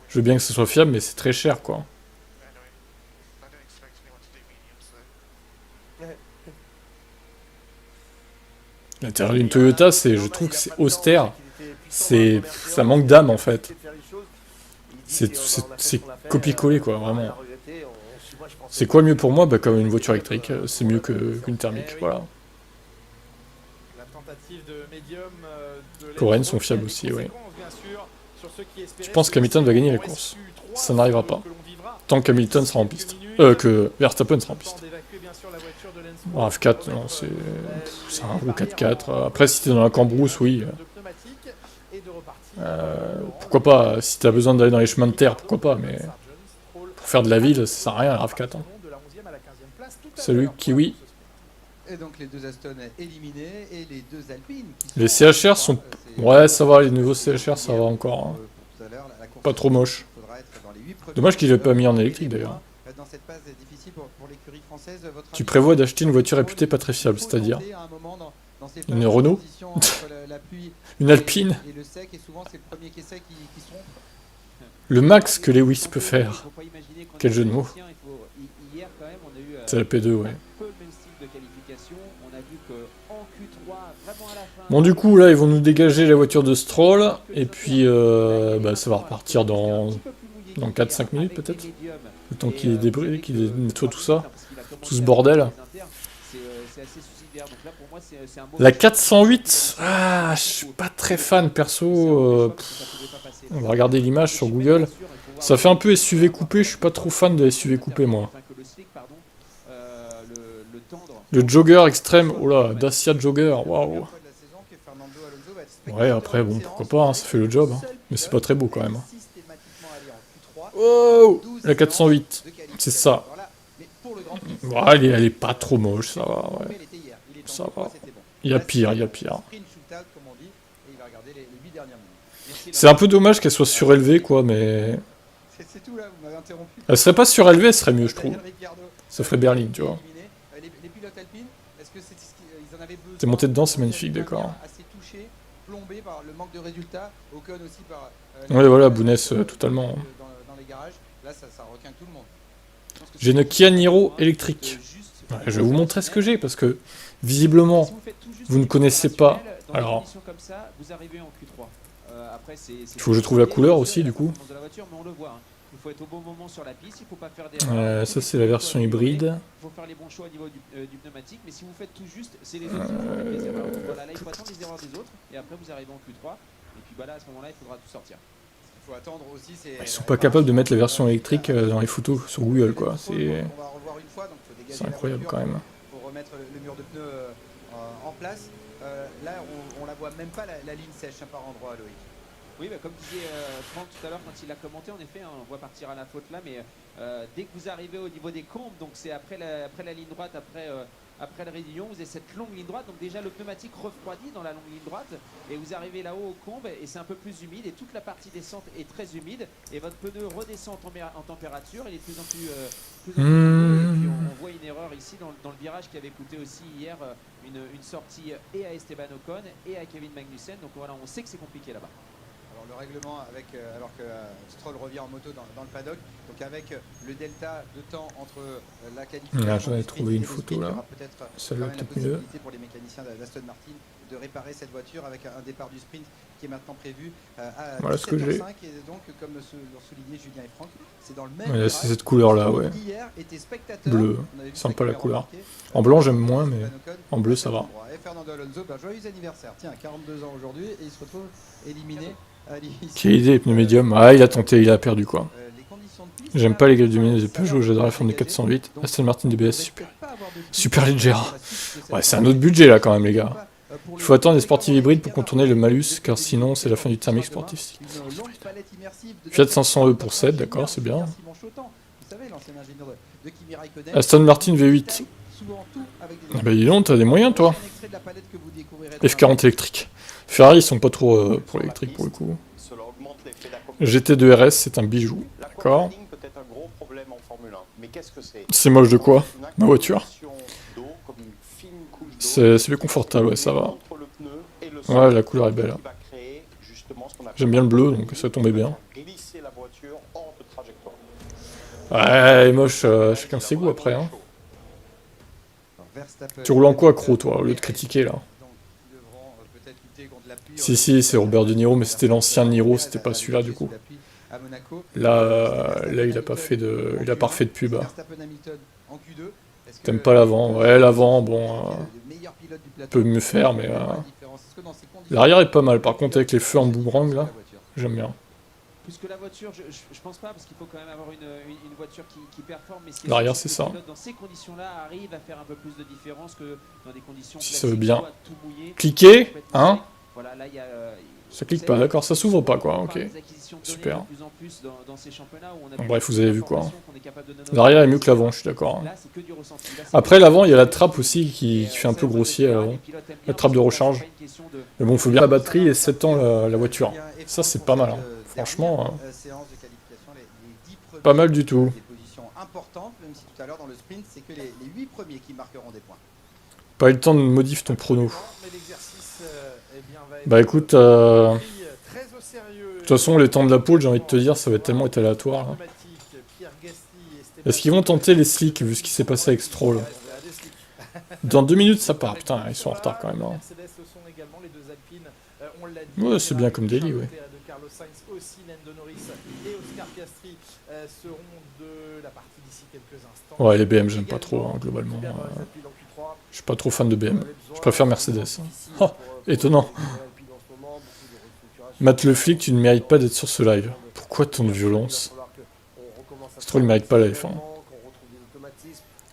Je veux bien que ce soit fiable, mais c'est très cher, quoi. L'intérieur d'une Toyota, je trouve que c'est austère. Ça manque d'âme, en fait. C'est copier-coller, quoi, vraiment. C'est quoi le mieux pour moi? Bah, comme une voiture électrique, c'est mieux qu'une thermique, voilà. Coréennes sont fiables aussi, oui. Je pense qu'Hamilton va gagner la course. Ça n'arrivera pas. Tant qu'Hamilton sera en piste. Que Verstappen sera en piste. Bon, F4, non, c'est un roue 4x4. Après, si t'es dans la cambrousse, oui. Pourquoi pas? Si t'as besoin d'aller dans les chemins de terre, pourquoi pas, mais... Pour faire de la ville, ça sert à rien, la RAV4. Hein. Salut, Kiwi. Et donc les deux Aston éliminés et les deux Alpines. Les CHR sont... Ouais, ça va, les nouveaux CHR, ça va encore. Hein. Pas trop moche. Dommage qu'il l'ait pas mis en électrique, d'ailleurs. Tu prévois d'acheter une voiture réputée pas très fiable, c'est-à-dire une Renault, une Alpine, le max que Lewis peut faire. Quel jeu de mots. C'est la P2, ouais. Bon, du coup, là, ils vont nous dégager la voiture de Stroll, et puis bah, ça va repartir dans 4-5 minutes, peut-être. Le temps qu'il nettoie tout ça, tout ce bordel. La 408, ah, je suis pas très fan, perso. On va regarder l'image sur Google. Ça fait un peu SUV coupé, je suis pas trop fan de SUV coupé, moi. Le Jogger extrême, oh là, Dacia Jogger, waouh. Ouais, après, bon, pourquoi pas, hein, ça fait le job. Hein. Mais c'est pas très beau, quand même. Hein. Oh, la 408, c'est ça. Ouais, elle est pas trop moche, ça va, ouais. Ça va. Il y a pire, il y a pire. C'est un peu dommage qu'elle soit surélevée, quoi, mais... Elle serait pas surélevée, elle serait mieux, je trouve. Ça ferait berline, tu vois. T'es monté dedans, c'est magnifique, d'accord. Ouais, voilà, Bounès, totalement. J'ai une Kia Niro électrique. Ouais, je vais vous montrer ce que j'ai, parce que, visiblement, vous ne connaissez pas. Alors... Il faut que je trouve la couleur aussi, du coup. Ça, c'est la version hybride. Il faut faire les bons choix au niveau du pneumatique, mais si vous faites tout juste, c'est les autres qui vont faire les erreurs. Voilà, là, il faut attendre les erreurs des autres, et après, vous arrivez en Q3, et puis bah là, à ce moment-là, il faudra tout sortir. Il faut attendre aussi, ils sont pas capables de mettre la version électrique dans les photos sur Google, quoi. C'est incroyable, quand même. Pour remettre le mur de pneus en place. Là, on la voit même pas, la ligne sèche, par endroit, Loïc. Oui, comme disait Franck tout à l'heure quand il a commenté, en effet, on voit partir à la faute là, mais dès que vous arrivez au niveau des combes, donc c'est après la ligne droite, après le raidillon, vous avez cette longue ligne droite, donc déjà le pneumatique refroidit dans la longue ligne droite, et vous arrivez là-haut au combe, et c'est un peu plus humide, et toute la partie descente est très humide, et votre pneu redescend en température, il est de plus en plus humide, et puis on voit une erreur ici dans le virage qui avait coûté aussi hier une sortie et à Esteban Ocon et à Kevin Magnussen, donc voilà, on sait que c'est compliqué là-bas. Le règlement alors que Stroll revient en moto dans le paddock, donc avec le delta de temps entre la qualification. Là, j'en ai trouvé une photo là. Celle-là peut-être mieux. Pour les mécaniciens d'Aston Martin de réparer cette voiture avec un départ du sprint qui est maintenant prévu à 17h05 et donc comme l'ont souligné Julien et Franck, c'est dans le même. Ouais, c'est cette couleur là, ouais. Bleu, sympa la couleur. En blanc j'aime moins, mais en bleu ça va. Et Fernando Alonso, joyeux anniversaire. Tiens, 42 ans aujourd'hui et il se retrouve éliminé. Quelle idée, les pneus médium. Ah, il a tenté, il a perdu quoi. J'aime pas les grèves lumineuses de Peugeot, j'adore la forme des 408. Aston Martin DBS, super léger. Ouais, c'est un autre budget là quand même, les gars. Il faut attendre les sportives hybrides pour contourner le malus, car sinon c'est la fin du thermique sportif. Fiat 500E pour 7, d'accord, c'est bien. Aston Martin V8. Ah bah dis donc, t'as des moyens toi. F40 électrique. Ferrari, ils sont pas trop pour l'électrique pour le coup. GT2 RS, c'est un bijou. D'accord. C'est moche de quoi? Ma voiture. C'est plus confortable, ouais, ça va. Ouais, la couleur est belle. J'aime bien le bleu, donc ça tombait bien. Ouais, elle est moche, chacun ses goûts après. Hein. Tu roules en quoi, Croc, toi, au lieu de critiquer là? Si, c'est Robert De Niro, mais c'était l'ancien Niro, c'était pas celui-là du coup. Là, il a pas refait de pub. T'aimes pas l'avant? Ouais, l'avant, bon, peut mieux faire, mais l'arrière est pas mal. Par contre, avec les feux en boomerang là, j'aime bien. Plus que la voiture, je pense pas, parce qu'il faut quand même avoir une voiture qui performe. Mais l'arrière, c'est ça. Dans ces conditions-là, arrive à faire un peu plus de différence que dans des conditions si ça veut bien cliquer, hein. Voilà, là, ça clique pas, d'accord, ça s'ouvre pas quoi, ok. Super. Bon, bref, vous avez vu quoi. L'arrière est mieux que l'avant, je suis d'accord. Hein. Après, l'avant, il y a la trappe aussi qui fait un peu grossier à l'avant. La trappe de recharge. Mais bon, il faut bien la batterie et 7 ans la voiture. Ça, c'est pas mal. Hein. Franchement, pas mal du tout. Pas eu le temps de modifier ton prono. Bah écoute, de toute façon les temps de la pole, j'ai envie de te dire, ça va être tellement être aléatoire. Là. Est-ce qu'ils vont tenter les slicks vu ce qui s'est passé avec Stroll? Dans 2 minutes ça part, putain, ils sont en retard quand même là. Ouais, c'est bien comme délit, ouais. Ouais, les BM j'aime pas trop, hein, globalement. Je suis pas trop fan de BM. Je préfère Mercedes. Oh, étonnant. Matt le flic, tu ne mérites pas d'être sur ce live. Pourquoi tant de violence? Stroll ne mérite pas la F1.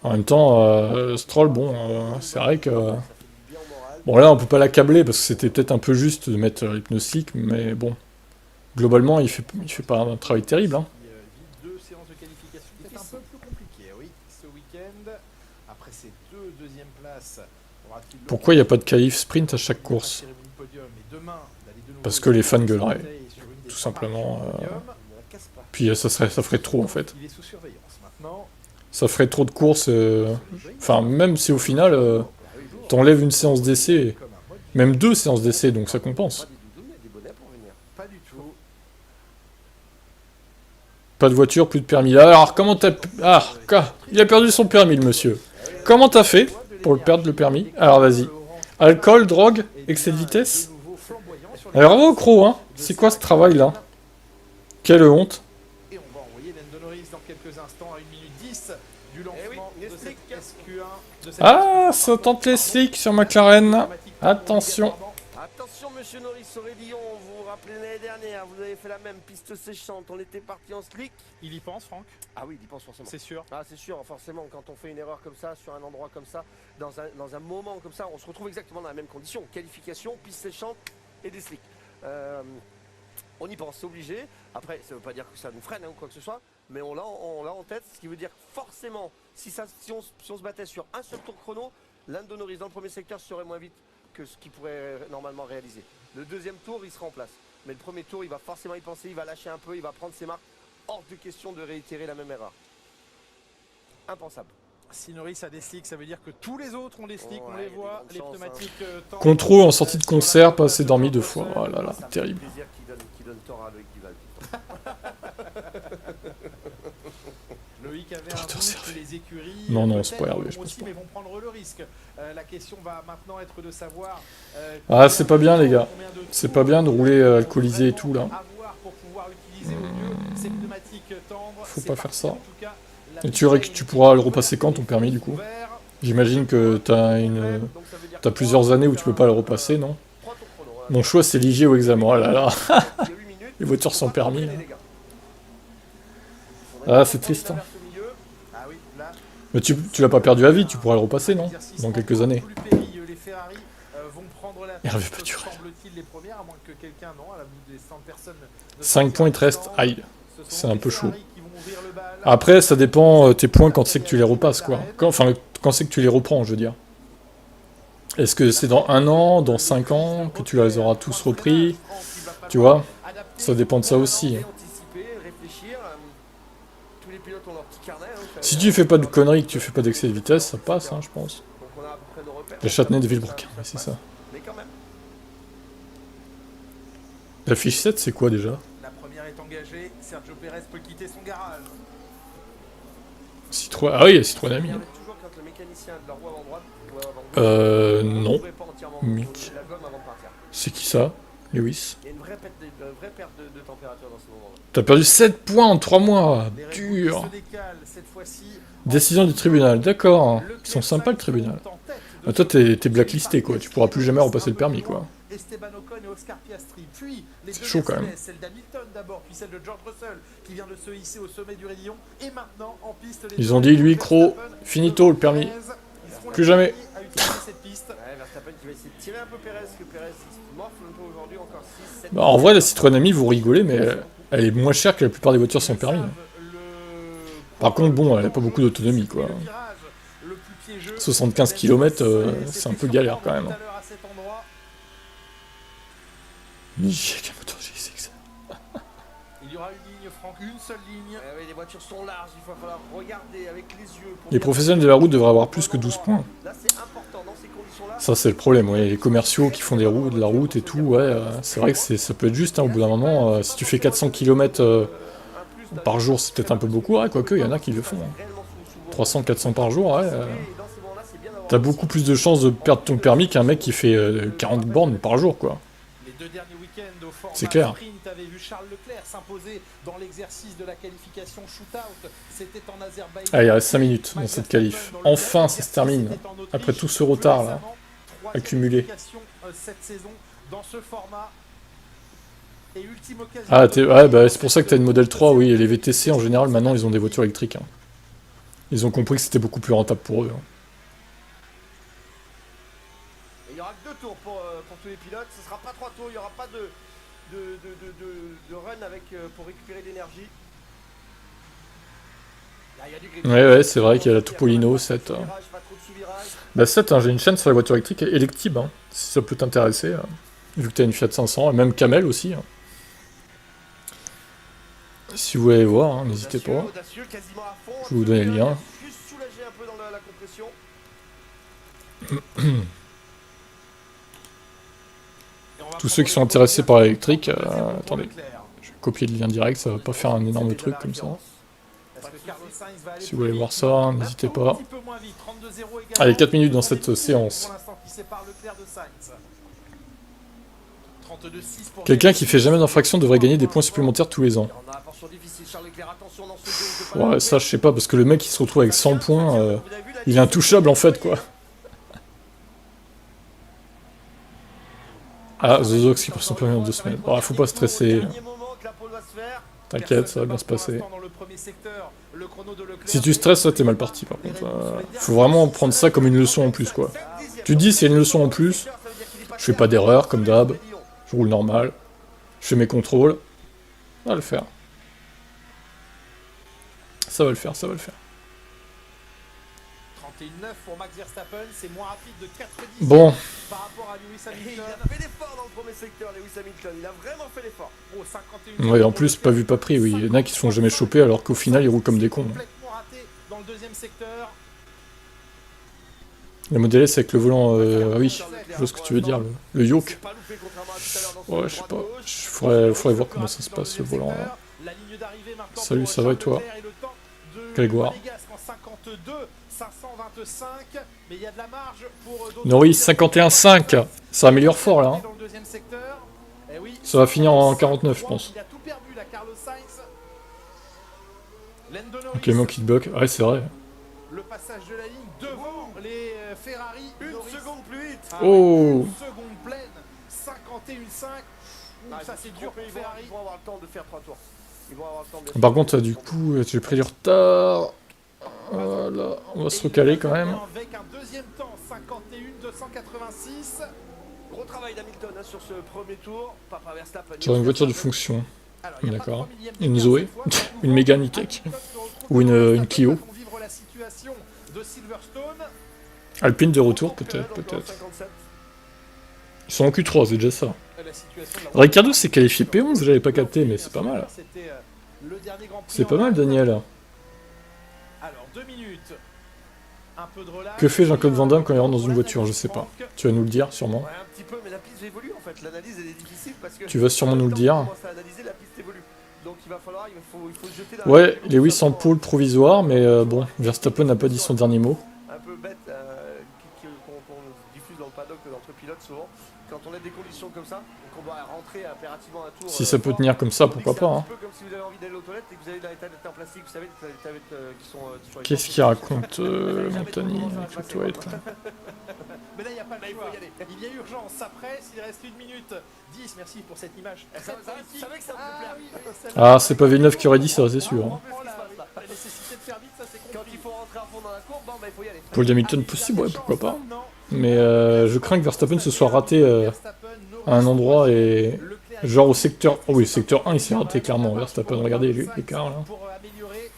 En même temps, Stroll, bon, c'est vrai que... Bon là, on peut pas l'accabler parce que c'était peut-être un peu juste de mettre l'hypnoslick, mais bon. Globalement, il fait pas un travail terrible. Hein. Pourquoi il n'y a pas de qualif sprint à chaque course? Parce que les fans gueuleraient, tout simplement. Puis ça ferait trop en fait. Ça ferait trop de courses. Enfin, même si au final, t'enlèves une séance d'essai, même 2 séances d'essai, donc ça compense. Pas de voiture, plus de permis. Là, alors comment t'as... Ah, il a perdu son permis, le monsieur. Comment t'as fait pour le perdre, le permis? Alors vas-y. Alcool, drogue, excès de vitesse. Alors bravo, Croc, hein. C'est quoi ce travail-là? Quelle honte. Et on va envoyer Lando Norris dans quelques instants à 1 minute 10 du lancement de cette SQ1. Ah, ça tente les slicks sur McLaren. Attention. Attention, monsieur Norris au raidillon. Vous vous rappelez l'année dernière, vous avez fait la même piste séchante. On était parti en slick. Il y pense, Franck? Ah oui, il y pense forcément. C'est sûr. Ah, c'est sûr, forcément. Quand on fait une erreur comme ça, sur un endroit comme ça, dans un moment comme ça, on se retrouve exactement dans la même condition. Qualification, piste séchante et des slicks. On y pense, c'est obligé. Après, ça ne veut pas dire que ça nous freine ou quoi que ce soit, mais on l'a en tête, ce qui veut dire que forcément, si on se battait sur un seul tour chrono, Lando Norris dans le premier secteur serait moins vite que ce qu'il pourrait normalement réaliser. Le deuxième tour, il sera en place. Mais le premier tour, il va forcément y penser, il va lâcher un peu, il va prendre ses marques. Hors de question de réitérer la même erreur. Impensable. Si Norris a des slicks, ça veut dire que tous les autres ont des slicks, on les voit, les pneumatiques... Contrôle en sortie de concert, pas assez dormi 2 fois. Oh là là, terrible. Qui donne tort à Loïc Duval. Loïc avait un doute, les écuries... Non, c'est pas Hervé, je pense pas. Mais vont prendre le risque. La question va maintenant être de savoir... Ah, c'est pas bien, les gars. C'est pas bien de rouler alcoolisé et tout, là. Faut pas faire ça. Et tu pourras le repasser quand, ton permis, du coup? J'imagine que t'as plusieurs années où tu peux pas le repasser, non? Mon choix, c'est Ligier ou examen. Oh là là. Les voitures sans permis. Ah, c'est triste. Hein. Mais tu l'as pas perdu à vie, tu pourras le repasser, non? Dans quelques années. Hervé Paturel. 5 points, il te reste. Aïe. C'est un peu chaud. Après, ça dépend tes points quand c'est que tu les repasses, quoi. Quand c'est que tu les reprends, je veux dire. Est-ce que c'est dans 1 an, dans 5 ans, que tu les auras tous repris? Tu vois? Ça dépend de ça aussi. Si tu fais pas de conneries, que tu fais pas d'excès de vitesse, ça passe, hein, je pense. La Châtenay de Villebrequin, ouais, c'est ça. La fiche 7, c'est quoi déjà? La première est engagée, Sergio Pérez peut quitter son garage. Citroën, ah oui, il y a Citroën Ami. Non. Mick. C'est qui ça? Lewis. Il y a une vraie perte de température dans ce moment-là. T'as perdu 7 points en 3 mois. Dur. Décision du tribunal, d'accord. Ils sont sympas le tribunal. Ah, toi t'es blacklisté quoi, tu pourras plus jamais repasser le permis quoi. C'est chaud quand même. Celle d'Hamilton d'abord, puis celle de George Russell qui vient de se hisser au sommet du rayon. Et maintenant en piste. Ils ont dit lui, Cro, finito le permis. Plus jamais. Bah, en vrai, la Citroën Ami, vous rigolez, mais elle est moins chère que la plupart des voitures sans permis. Par contre, bon, elle a pas beaucoup d'autonomie, quoi. 75 km, c'est un peu galère, quand même. Ligier avec un moteur GSX. Il y aura une ligne, Franck, une seule ligne. Les voitures sont larges, il va falloir regarder avec les yeux. Les professionnels de la route devraient avoir plus que 12 points. Là, c'est important dans ces conditions-là. Ça, c'est le problème, ouais. Les commerciaux qui font de la route et tout, ouais, c'est vrai que ça peut être juste, hein, au bout d'un moment. Si tu fais 400 km par jour, c'est peut-être un peu beaucoup, ouais, quoique, il y en a qui le font. Hein. 300, 400 par jour, ouais. T'as beaucoup plus de chances de perdre ton permis qu'un mec qui fait 40 bornes par jour, quoi. C'est clair. Avait vu Charles Leclerc s'imposer dans l'exercice de la qualification shootout. C'était en Azerbaïdjan. Ah, il reste 5 minutes dans cette qualif. Enfin, ça se termine. Après tout ce retard là, accumulé. Cette saison dans ce format. Et ultime occasion. Ah, ouais, bah, c'est pour ça que t'as une Model 3, oui. Et les VTC en général, maintenant, ils ont des voitures électriques. Hein. Ils ont compris que c'était beaucoup plus rentable pour eux. Hein. Il y aura que 2 tours pour tous les pilotes. Ce ne sera pas 3 tours. Il n'y aura pas de run pour récupérer de l'énergie. Ouais, c'est vrai qu'il y a la Topolino 7. Bah 7, hein, j'ai une chaîne sur la voiture électrique élective, hein, si ça peut t'intéresser, vu que tu as une Fiat 500, et même Camel aussi. Hein. Si vous voulez voir, hein, n'hésitez pas. Je vais vous donner le lien. Tous ceux qui sont intéressés par l'électrique, attendez, je vais copier le lien direct, ça va pas faire un énorme truc comme ça. Si vous voulez voir ça, n'hésitez pas. Allez, 4 minutes dans cette séance. Quelqu'un qui fait jamais d'infraction devrait gagner des points supplémentaires tous les ans. Ouais, ça je sais pas, parce que le mec il se retrouve avec 100 points, il est intouchable en fait quoi. Ah, Zozox qui prend son permis en 2 semaines. Oh, faut pas stresser. T'inquiète, ça va bien se passer. Si tu stresses, ça t'es mal parti par contre. Faut vraiment prendre ça comme une leçon en plus quoi. Tu dis c'est une leçon en plus, je fais pas d'erreur comme d'hab, je roule normal, Je fais mes contrôles. Ça va le faire. Ça va le faire, ça va le faire. 31,9 pour Max Verstappen, c'est moins rapide de 90 Bon. par rapport à Lewis Hamilton. Il a fait l'effort dans le premier secteur, Lewis Hamilton. Il a vraiment fait l'effort. Oh, 51. Ouais, en plus, pas vu, pas pris, oui. Il y en a qui se font jamais choper alors qu'au final, ils roulent comme des cons. Complètement raté dans le deuxième secteur. La Model S avec le volant, ah oui, je vois ce que tu veux dire, le yoke. Ouais, je sais pas, faudrait voir comment ça se passe, le volant là. Salut, ça va et toi? Grégoire. Norris, 51,5. Ça améliore fort là. Hein. Ça va finir en 49, je pense. Ok, mon kickbox. Ouais, c'est vrai. Le passage de la ligne devant les Ferrari. Une seconde plus vite. Oh. Une seconde pleine. 51,5. Ça c'est dur pour Ferrari. Ils vont avoir le temps de faire 3 tours. Ils vont avoir le temps de Par contre, du coup, j'ai pris du retard. Voilà, on va se recaler quand même. Avec un deuxième temps, 51,286. Gros travail d'Hamilton hein, sur ce premier tour. Papa Verstappen. Sur une voiture de fonction. D'accord. Une Zoé, une Mégane E-Tech. Ou une Clio. Alpine de retour, peut-être. Ils sont en Q3, c'est déjà ça. Ricardo s'est qualifié P11, j'avais pas capté, mais c'est pas mal. C'est pas mal, Daniel. Que fait Jean-Claude Van Damme quand il rentre dans une voiture? Je sais pas. Tu vas nous le dire, sûrement. Ouais, un petit peu, mais la piste évolue en fait. L'analyse elle est difficile parce que. Tu vas sûrement nous le dire. Donc il faut se jeter ouais, Lewis en pôle provisoire, mais bon, Verstappen n'a pas dit son dernier mot. Un peu bête qu'on diffuse dans le paddock entre pilotes souvent. Quand on a des conditions comme ça, donc on doit rentrer impérativement un tour. Si ça peut tenir comme ça, pourquoi pas. Hein. Un peu comme si vous avez envie d'aller aux toilettes et que vous avez dans les toilettes en plastique, vous savez, les toilettes qui sont. Qu'est-ce qu'il raconte, Montagny, avec les toilettes là. Mais là, il n'y a pas le choix. Il y a urgence, ça presse, il reste 1 minute 10. Merci pour cette image. Vous savez que ça vous plaît. Ah, c'est pas Villeneuve qui aurait dit ça, c'est sûr. Hein. La nécessité de faire vite, ça c'est compliqué. Quand il faut rentrer à fond dans la courbe, bon, bah, il faut y aller. Paul Hamilton possible, ouais, pourquoi pas. Mais je crains que Verstappen se soit raté à un endroit et... Genre au secteur... Oh oui, secteur 1, il s'est raté clairement. Verstappen, regardez l'écart là. Pour améliorer,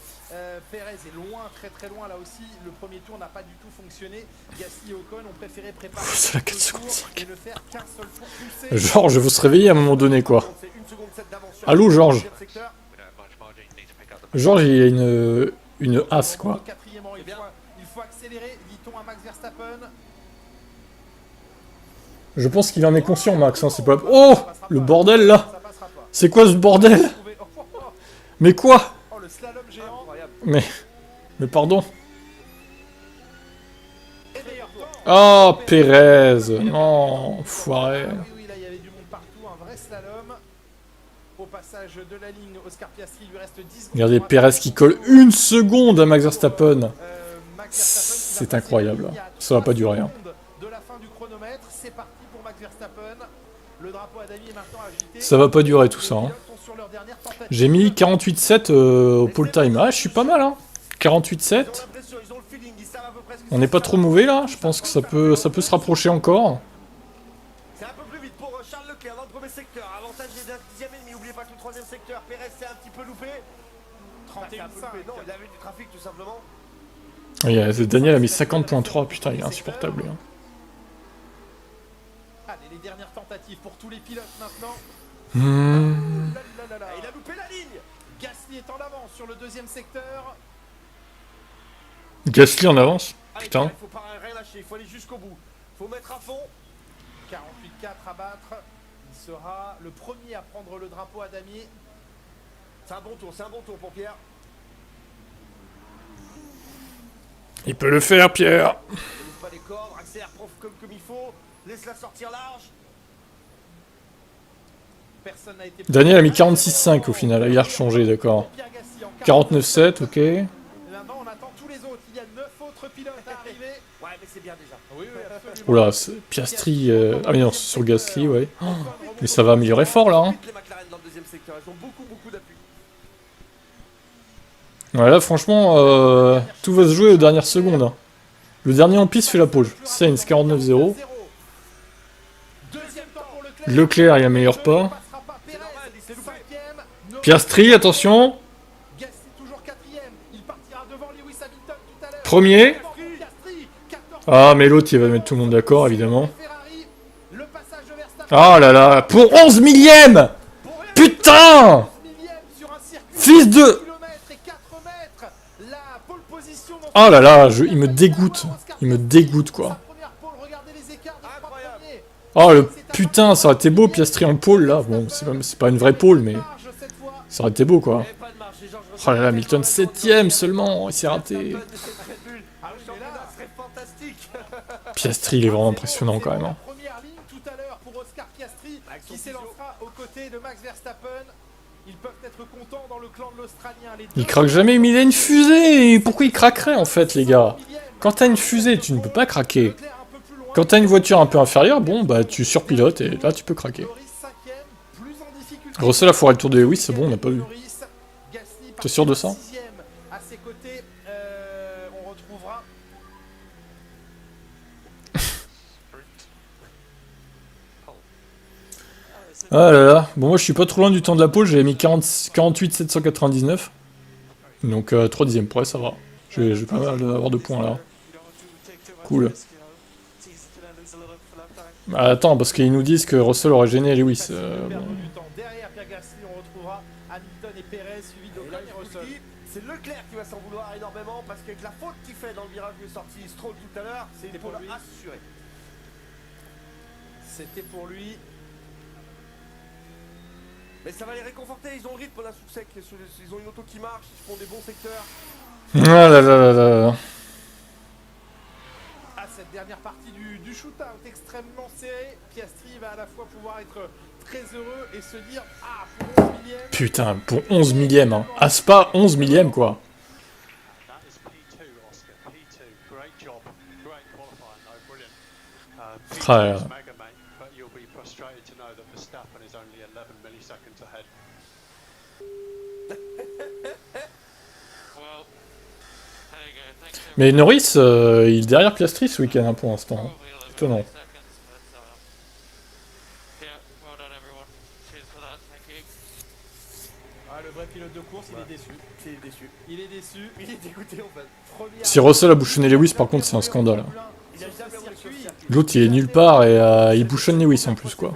Perez est loin, très très loin là aussi. Le premier tour n'a pas du tout fonctionné. Gasly et Ocon ont préféré préparer c'est la 4 secondes 5. et ne faire qu'un seul tour poussé. Georges, je vais se réveiller à un moment donné, quoi. Allô, Georges. Georges, il y a une as, quoi. Il faut accélérer, dit-on à Max Verstappen. Je pense qu'il en est conscient, Max. Hein, c'est pas... Oh, le bordel, là. C'est quoi, ce bordel? Mais quoi? Mais pardon. Oh, Pérez. Non, foiré. Oui, là, il y avait du monde partout, un vrai slalom. Au passage de la ligne, Oscar Piastri lui reste 10 secondes. Regardez Pérez qui colle 1 seconde à Max Verstappen. C'est incroyable. Ça va pas durer. Hein. De la fin du chronomètre, c'est parti pour Max Verstappen. Le drapeau Adami est maintenant agité. Ça va pas durer tout ça. Hein. J'ai mis 48,7 au pole time. Ah, je suis pas mal. Hein. 48,7. On n'est pas trop mauvais là. Je pense que ça peut se rapprocher encore. C'est un peu plus vite pour Charles Leclerc dans le premier secteur. Avantage des 10e ennemi. N'oubliez pas que le 3e secteur, Perez s'est un petit peu loupé. 31,5. Non, il avait du trafic tout simplement. Daniel a mis 50.3. Putain, il est insupportable. Hein. Allez, les dernières tentatives pour tous les pilotes maintenant. Il a loupé la ligne. Gasly est en avance sur le 2e secteur. Gasly en avance. Putain. Il faut pas rien lâcher, il faut aller jusqu'au bout. Il faut mettre à fond. 48,4 à battre. Il sera le premier à prendre le drapeau à damier. C'est un bon tour pour Pierre. Il peut le faire, Pierre. Ne loupe pas les cordes, accélère comme il faut. Laisse-la sortir large. Personne n'a été... Daniel a mis 46,5 au final. Il a rechangé, d'accord. 49,7, ok. Maintenant, on attend tous les autres. Il y a 9 autres pilotes à arriver. Ouais, mais c'est bien déjà. Oui, absolument. Oula, Piastri... Ah mais non, c'est sur Gasly, ouais. Oh, mais ça va améliorer fort, là. Hein. Les McLaren dans le 2e secteur, elles ont beaucoup d'appui. Ouais, là, franchement, tout va se jouer aux dernières secondes. Hein. Le dernier en piste fait la pole. Sainz, 49,0. Leclerc, il améliore pas. Piastri, attention. Gasly toujours quatrième. Il partira devant Lewis Hamilton tout à l'heure. Premier. Ah, mais l'autre, il va mettre tout le monde d'accord, évidemment. Ah là là, pour 11 millième. Putain. Fils de... Oh là là, il me dégoûte. Il me dégoûte, quoi. Oh le putain, ça aurait été beau, Piastri en pôle, là. Bon, c'est pas une vraie pôle, mais... Ça aurait été beau, quoi. Oh là là, Hamilton 7ème seulement, il s'est raté. Piastri, il est vraiment impressionnant, quand même. Hein. Qui s'élancera aux côtés de Max Verstappen. Ils peuvent être contents dans le clan de l'Australien. Il craque jamais, mais il a une fusée. Pourquoi il craquerait en fait, les gars? Quand t'as une fusée, tu ne peux pas craquer. Quand t'as une voiture un peu inférieure, bon bah tu surpilotes et là tu peux craquer. Russell a foiré le tour de Lewis, c'est bon, on n'a pas vu. T'es sûr de ça? À ses côtés, on retrouvera. Ah là là, bon moi je suis pas trop loin du temps de la pole, j'avais mis 48 799. Donc 3/10, ouais ça va. Je vais pas mal avoir de points là. Cool. Bah, attends, parce qu'ils nous disent que Russell aurait gêné Lewis. Bon. Derrière Pierre Gasly, on retrouvera Hamilton et Perez, suivi d'Ocon et Russell. C'est Leclerc qui va s'en vouloir énormément parce qu'avec la faute qu'il fait dans le virage de sortie Stroll tout à l'heure, c'est pour lui assuré. C'était pour lui. Mais ça va les réconforter, ils ont le rythme là sous sec, ils ont une auto qui marche, ils font des bons secteurs. Ah là là là là. À cette dernière partie du shootout extrêmement serré, Piastri va à la fois pouvoir être très heureux et se dire ah pour 11 millième. Putain, pour 11 millième, hein. À Spa, 11 millième quoi. Ah là là. Mais Norris, il est derrière Piastri ce week-end pour l'instant. Étonnant. Ah, le vrai pilote de course, il est déçu. Il est déçu. Il est dégoûté en fait. Si Russell a bouchonné Lewis, par contre, c'est un scandale. L'autre, il est nulle part et il bouchonne Lewis en plus, quoi.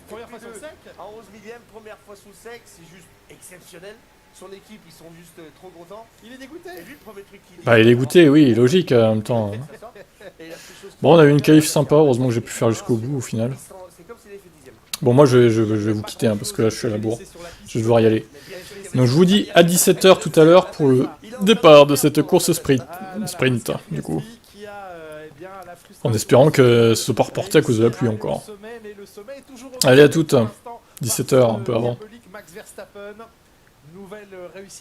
Première fois sur sec. À 11 millième, première fois sous sec, c'est juste exceptionnel. Son équipe, ils sont juste trop contents. Il est dégoûté. Et lui, le premier truc qu'il dit. Bah, il est dégoûté, oui, logique en même temps. Bon, on a eu une qualif sympa, heureusement que j'ai pu faire jusqu'au bout au final. Bon, moi je vais vous quitter hein, parce que là je suis à la bourre. Je vais devoir y aller. Donc je vous dis à 17h tout à l'heure pour le départ de cette course sprint du coup. En espérant que ce soit pas reporté à cause de la pluie encore. Allez à toutes, 17h, un peu avant. Max Verstappen, nouvelle réussite.